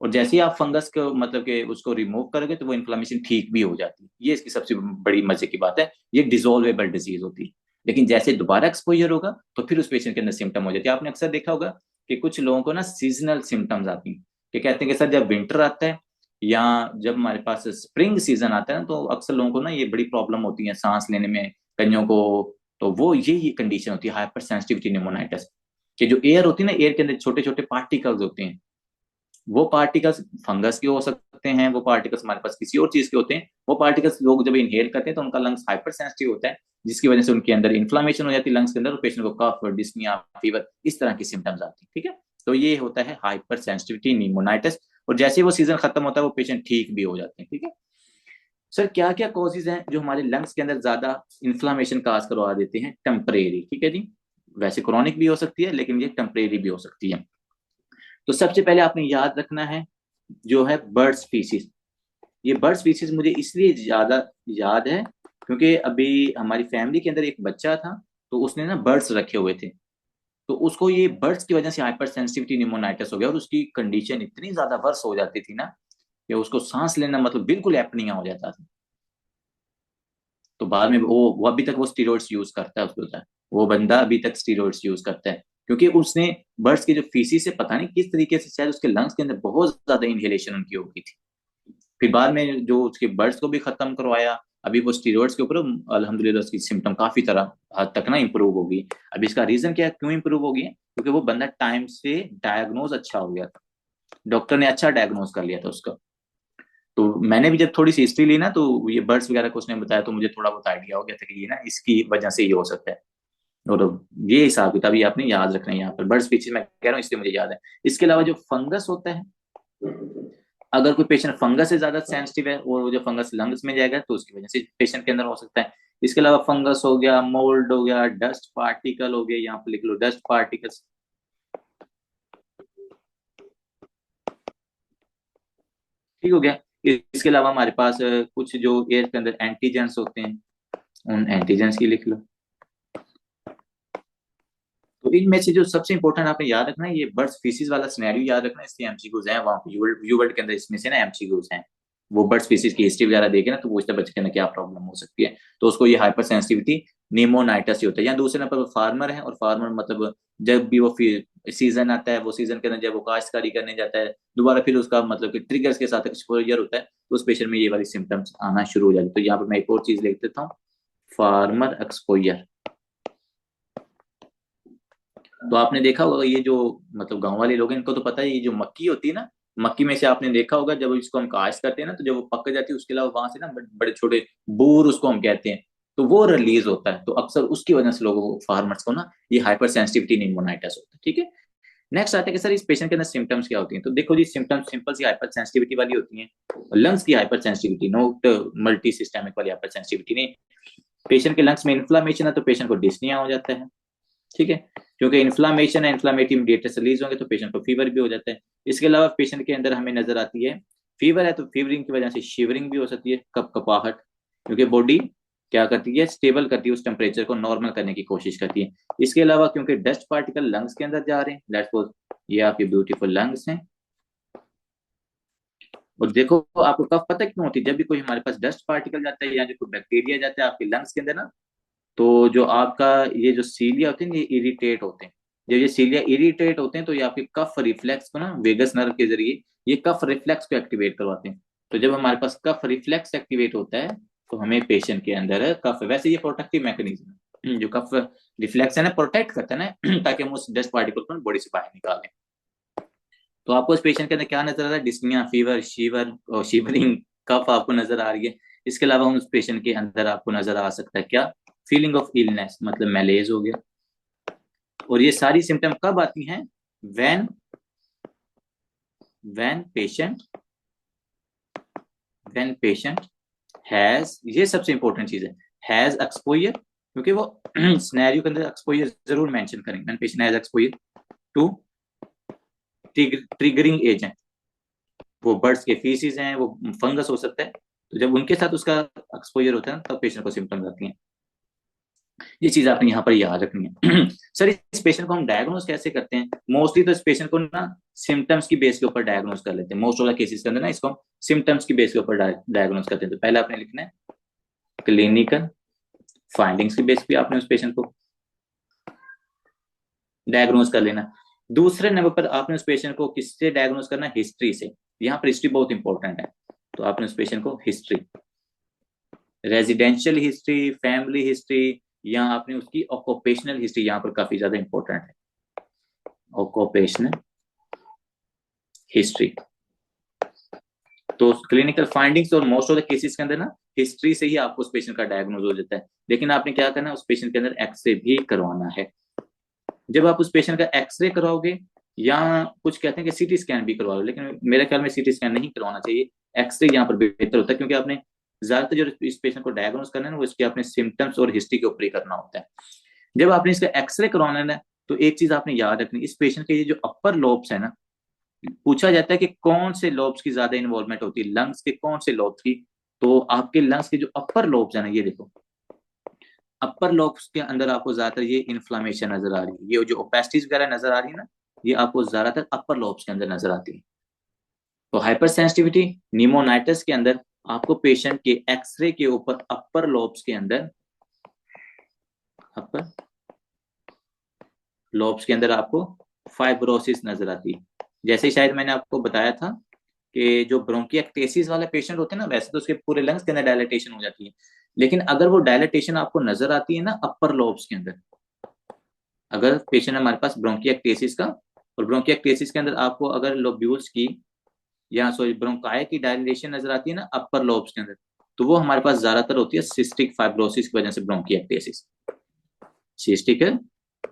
और जैसे ही आप फंगस को मतलब कि उसको रिमूव करोगे तो वो इन्फ्लामेशन ठीक भी हो जाती है। ये इसकी सबसे बड़ी मजे की बात है, ये डिसॉल्वेबल डिजीज होती है। लेकिन जैसे दोबारा एक्सपोजर होगा तो फिर उस पेशेंट के अंदर सिम्टम हो जाती है। आपने अक्सर देखा होगा कि कुछ लोगों को ना सीजनल सिम्टम्स आती हैं, कि कहते हैं कि सर जब विंटर आता है या जब हमारे पास स्प्रिंग सीजन आता है ना, तो अक्सर लोगों को ना ये बड़ी प्रॉब्लम होती है सांस लेने में, कईयों को, तो वो ये कंडीशन होती है हाइपर सेंसिटिविटी निमोनाइटिस, कि जो एयर होती है ना, एयर के अंदर छोटे छोटे पार्टिकल्स होते हैं, वो पार्टिकल्स फंगस के हो सकते हैं, वो पार्टिकल्स हमारे पास किसी और चीज के होते हैं, वो पार्टिकल्स लोग जब इनहेल करते हैं तो उनका लंग्स हाइपर सेंसिटिव होता है, जिसकी वजह से उनके अंदर इन्फ्लामेशन हो जाती है लंग्स के अंदर, और पेशेंट को कफ, डिस्निया, फीवर, इस तरह की सिम्टम्स आती है, ठीक है। तो ये होता है हाइपर सेंसिटिविटी निमोनाइटिस, और जैसे वो सीजन खत्म होता है वो पेशेंट ठीक भी हो जाते हैं, ठीक है। सर क्या क्या कॉजेज हैं जो हमारे लंग्स के अंदर ज्यादा इन्फ्लामेशन काज करवा देते हैं, टेम्परेरी, ठीक है जी। वैसे क्रॉनिक भी हो सकती है, लेकिन ये टेम्परेरी भी हो सकती है। तो सबसे पहले आपने याद रखना है जो है बर्ड स्पीसीज। ये बर्ड स्पीसीज मुझे इसलिए ज्यादा याद है क्योंकि अभी हमारी फैमिली के अंदर एक बच्चा था, तो उसने ना बर्ड्स रखे हुए थे, तो उसको ये बर्ड्स की वजह से हाइपर सेंसिटिविटी निमोनाइटिस हो गया, और उसकी कंडीशन इतनी ज्यादा वर्स हो जाती थी ना कि उसको सांस लेना मतलब बिल्कुल एपनिया हो जाता था। तो बाद में वो अभी तक वो स्टीरॉइड्स यूज करता है, उसको वो बंदा अभी तक स्टीरॉइड्स यूज करता है, क्योंकि उसने बर्ड्स के जो फीसिस से पता नहीं किस तरीके से शायद उसके लंग्स के अंदर बहुत ज्यादा इनहेलेशन उनकी हो गई थी। फिर बाद में जो उसके बर्ड्स को भी खत्म करवाया, अभी वो स्टीरॉइड्स के ऊपर अल्हम्दुलिल्लाह उसकी सिम्टम काफी तरह हद तक ना इंप्रूव होगी। अब इसका रीजन क्या है, क्यों इंप्रूव होगी? क्योंकि वो बंदा टाइम से डायग्नोज अच्छा हो गया था, डॉक्टर ने अच्छा डायग्नोज कर लिया था उसका। तो मैंने भी जब थोड़ी सी हिस्ट्री ली ना, तो ये बर्ड्स वगैरह को उसने बताया, तो मुझे थोड़ा बहुत आइडिया हो गया था कि ये ना इसकी वजह से ये हो सकता है। और ये हिसाब किताब ये आपने याद रखना है, यहाँ पर बर्ड स्पीशीज मैं कह रहा हूँ इसलिए मुझे याद है। इसके अलावा जो फंगस होता है, अगर कोई पेशेंट फंगस से ज्यादा सेंसिटिव है और वो जो फंगस लंग्स में जाएगा तो उसकी वजह से पेशेंट के अंदर हो सकता है। इसके अलावा फंगस हो गया, मोल्ड हो गया, डस्ट पार्टिकल हो गया, यहाँ पर लिख लो डस्ट पार्टिकल्स, ठीक हो गया। इसके अलावा हमारे पास कुछ जो एयर के अंदर एंटीजेंस होते हैं, उन एंटीजेंस की लिख लो। तो इनमें से जो सबसे इंपॉर्टेंट आपने याद रखना है, ये बर्ड स्पीसीज वाला सिनेरियो याद रखना है, इसके एमसीक्यूज हैं वहाँ पे यूवर्ल्ड के अंदर, इसमें से ना एमसीक्यूज हैं। वो बर्ड स्पीसीज की हिस्ट्री वगैरह देखे ना, तो पूछते बच्चे के अंदर क्या प्रॉब्लम हो सकती है, तो उसको ये हाइपर सेंसिटिविटी निमोनाइटस ही होता है। या दूसरे नंबर पर फार्मर है, और फार्मर मतलब जब भी वो सीजन आता है, वो सीजन के अंदर जब वो काश्तकारी करने जाता है दोबारा, फिर उसका मतलब कि ट्रिगर्स के साथ एक्सपोजर होता है, तो उस पेशेंट में ये वाली सिम्टम्स आना शुरू हो जाती है। तो यहाँ पर मैं एक और चीज लिख देता हूँ, फार्मर एक्सपोजर। तो आपने देखा होगा ये जो मतलब गांव वाले लोग हैं, इनको तो पता है, ये जो मक्की होती है ना, मक्की में से आपने देखा होगा जब इसको हम काश्त करते हैं ना, तो जब वो पक जाती है उसके अलावा वहां से ना बड़े छोटे बूर उसको हम कहते हैं, तो वो रिलीज होता है, तो अक्सर उसकी वजह से लोगों को, फार्मर्स को ना ये हाइपर सेंसिटिविटी निमोनाइटिस होता है। ठीक है, नेक्स्ट आते हैं कि सर इस पेशेंट के अंदर सिम्टम्स क्या होती हैं। तो देखो जी, सिम्टम्स सिंपल सी हाइपर सेंसिटिविटी वाली होती हैं, लंग्स की hyper sensitivity, note multi systemic वाली हाइपर सेंसिटिविटी नहीं। पेशेंट के लंग्स में इन्फ्लामेशन है तो पेशेंट को डिस्निया हो जाता है, ठीक है, क्योंकि इन्फ्लामेशन है, इन्फ्लामेटरी मीडिएटर्स रिलीज होंगे तो पेशेंट को फीवर भी हो जाता है। इसके अलावा पेशेंट के अंदर हमें नजर आती है, फीवर है तो फीवरिंग की वजह से शिवरिंग भी हो सकती है, कप कपाहट, क्योंकि बॉडी क्या करती है, स्टेबल करती है, उस टेम्परेचर को नॉर्मल करने की कोशिश करती है। इसके अलावा क्योंकि डस्ट पार्टिकल लंग्स के अंदर जा रहे हैं, लेट्स सपोज ये आपके ब्यूटीफुल लंग्स हैं, और देखो आपको कफ पता क्यों होती है, जब भी कोई हमारे पास डस्ट पार्टिकल जाता है या जो कोई बैक्टीरिया जाता है आपके लंग्स के अंदर ना, तो जो आपका ये जो सीलिया होते हैं ये इरिटेट होते हैं। जब ये सीलिया इरिटेट होते हैं तो ये आपके कफ रिफ्लेक्स को ना वेगस नर्व के जरिए ये कफ रिफ्लेक्स को एक्टिवेट करवाते हैं। तो जब हमारे पास कफ रिफ्लेक्स एक्टिवेट होता है तो हमें पेशेंट के अंदर कफ, वैसे ये प्रोटेक्टिव मैकेनिज्म है, जो कफ रिफ्लेक्स है ना प्रोटेक्ट करता है ना ताकि हम उस डस्ट पार्टिकल को बॉडी से बाहर निकालें। तो आपको इस पेशेंट के अंदर क्या नजर आ रहा है, डिस्निया, फीवर, शीवर और शिवरिंग, कफ आपको नजर आ रही है। इसके अलावा उस पेशेंट के अंदर आपको नजर आ सकता है क्या, फीलिंग ऑफ इलनेस, मतलब मैलेज हो गया। और ये सारी सिम्टम कब आती हैं, when when patient when patient has, ये सबसे इंपॉर्टेंट चीज है, हैज एक्सपोजर, क्योंकि वो सिनेरियो के अंदर एक्सपोजर जरूर मेंशन करेंगे, when patient has exposure to triggering agent, वो बर्ड्स के फीसिस हैं, वो फंगस हो सकता है, तो जब उनके साथ उसका एक्सपोजर होता है तब पेशेंट को सिम्टम्स आती हैं। ये चीज आपने यहाँ पर याद रखनी है। सर इस पेशेंट को हम डायग्नोज कैसे करते हैं, मोस्टली तो इस पेशेंट को ना सिम्टम्स की बेस के ऊपर डायग्नोज कर लेते हैं, मोस्ट ऑफ द केसेस के अंदर ना इसको सिम्टम्स की बेस के ऊपर डायग्नोज करते हैं। तो पहले आपने लिखना है क्लिनिकल फाइंडिंग्स की बेस पे आपने उस पेशेंट को डायग्नोज कर लेना। दूसरे नंबर पर आपने उस पेशेंट को किससे डायग्नोज करना, हिस्ट्री से। यहाँ पर हिस्ट्री बहुत इंपॉर्टेंट है, तो आपने उस पेशेंट को history, residential history, family history, या आपने उसकी ऑक्यूपेशनल हिस्ट्री, यहाँ पर काफी ज्यादा इंपॉर्टेंट है, ऑक्यूपेशनल हिस्ट्री। तो क्लिनिकल फाइंडिंग्स और मोस्ट ऑफ द केसेस के अंदर ना हिस्ट्री से ही आपको उस पेशेंट का डायग्नोज हो जाता है, लेकिन आपने क्या करना है, उस पेशेंट के अंदर एक्सरे भी करवाना है। जब आप उस पेशेंट का एक्सरे करवाओगे, या कुछ कहते हैं कि सीटी स्कैन भी करवाओ, लेकिन मेरे ख्याल में सीटी स्कैन नहीं करवाना चाहिए, एक्सरे यहाँ पर बेहतर होता है, क्योंकि आपने ज्यादातर जो इस पेशेंट को डायग्नोज करना है वो इसके अपने सिम्टम्स और हिस्ट्री के ऊपर ही करना होता है। जब आपने इसका एक्सरे करवाना है ना, तो एक चीज आपने याद रखनी, इस पेशेंट के ये जो अपर लोब्स है ना, पूछा जाता है कि कौन से लोब्स की ज्यादा इन्वॉल्वमेंट होती है, लंग्स के कौन से लोब्स की। तो आपके लंग्स के जो अपर लोब्स है ना, ये देखो, अपर लोब्स के अंदर आपको ज्यादातर ये इन्फ्लामेशन नजर आ रही है, ये जो ओपेस्टिस वगैरह नजर आ रही है ना, ये आपको ज्यादातर अपर लोब्स के अंदर नजर आती है। तो हाइपर सेंसिटिविटी निमोनाइटिस के अंदर आपको पेशेंट के एक्सरे के ऊपर अपर लोब्स के अंदर, अपर लोब्स के अंदर आपको फाइब्रोसिस नजर आती है। जैसे शायद मैंने आपको बताया था कि जो ब्रोंकिएक्टेसिस वाले पेशेंट होते हैं ना, वैसे तो उसके पूरे लंग्स के अंदर डायलिटेशन हो जाती है, लेकिन अगर वो डायलिटेशन आपको नजर आती है ना अपर लोब्स के अंदर, अगर पेशेंट हमारे पास ब्रोंकिएक्टेसिस का, और ब्रोंकिएक्टेसिस के अंदर आपको अगर लोब्यूल्स की या सॉरी ब्रोंकाई की डायलिटेशन नजर आती है ना अपर लोब्स के अंदर, तो वो हमारे पास ज्यादातर होती है सिस्टिक फाइब्रोसिस की वजह से ब्रोंकिएक्टेसिस। सिस्टिक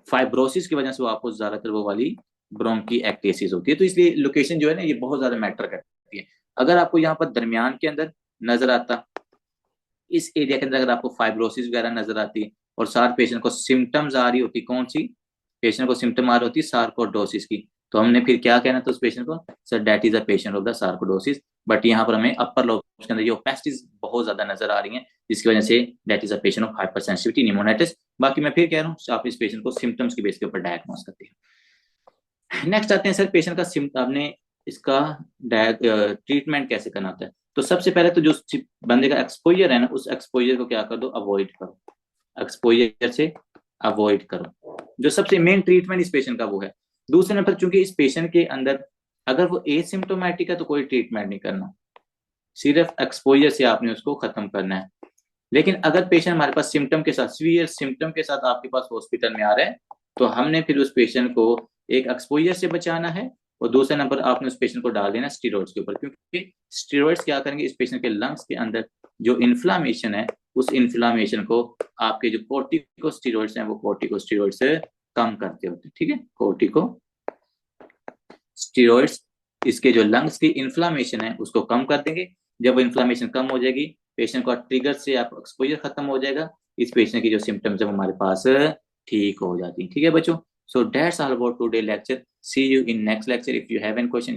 फाइब्रोसिस की वजह से वो आपको ज्यादातर वो वाली ब्रोंकी एक्टेसिस होती है। तो इसलिए लोकेशन जो है ना, ये बहुत ज्यादा मैटर करती है। अगर आपको यहाँ पर दरमियान के अंदर नजर आता, इस एरिया के अंदर अगर आपको फाइब्रोसिस वगैरह नजर आती है, और सार पेशेंट को सिम्टम्स आ रही होती, कौन सी पेशेंट को सिम्टम आ रही होती, सार्कोडोसिस की, तो हमने फिर क्या कहना था उस पेशेंट को, sir that is a patient of the sarcoidosis. But यहाँ पर हमें अपर लोब्स के अंदर ये ओपेस्टिस बहुत ज्यादा नजर आ रही है, जिसकी वजह say that is a patient of hyper sensitivity pneumonitis. बाकी मैं फिर कह रहा हूँ, आप इस पेशेंट को सिम्टम्स की बेस के ऊपर डायग्नोस करते हैं। नेक्स्ट आते हैं सर, पेशेंट का आपने इसका ट्रीटमेंट कैसे करना होता है। तो सबसे पहले तो जो बंदे का एक्सपोजर है ना, उस एक्सपोजर को क्या कर दो, अवॉइड करो, एक्सपोजर से अवॉइड करो। जो सबसे मेन ट्रीटमेंट इस पेशेंट का वो है। दूसरे नंबर, चूंकि इस पेशेंट के अंदर अगर वो एसिम्टोमेटिक है तो कोई ट्रीटमेंट नहीं करना, सिर्फ एक्सपोजर से आपने उसको खत्म करना है। लेकिन अगर पेशेंट हमारे पास सिम्टम के साथ, सीवियर सिम्टम के साथ आपके पास हॉस्पिटल में आ रहा है, तो हमने फिर उस पेशेंट को एक एक्सपोजर से बचाना है, और दूसरे नंबर आपने उस पेशेंट को डाल देना स्टीरॉइड्स के ऊपर, क्योंकि स्टीरॉइड्स क्या करेंगे, इस पेशेंट के लंग्स के अंदर जो इन्फ्लामेशन है, उस इन्फ्लामेशन को आपके जो कोर्टिकोस्टेरॉइड्स हैं, वो कोर्टिकोस्टेरॉइड्स कम करते होते हैं। ठीक है, कोर्टिकोस्टेरॉइड्स इसके जो लंग्स की इन्फ्लामेशन है उसको कम कर देंगे। जब वो इन्फ्लामेशन कम हो जाएगी, पेशेंट का ट्रिगर से आप एक्सपोजर खत्म हो जाएगा, इस पेशेंट की जो सिम्टम्स है वो हमारे पास ठीक हो जाती है। ठीक है बच्चों, so that's all about today lecture. See you in next lecture. If you have any question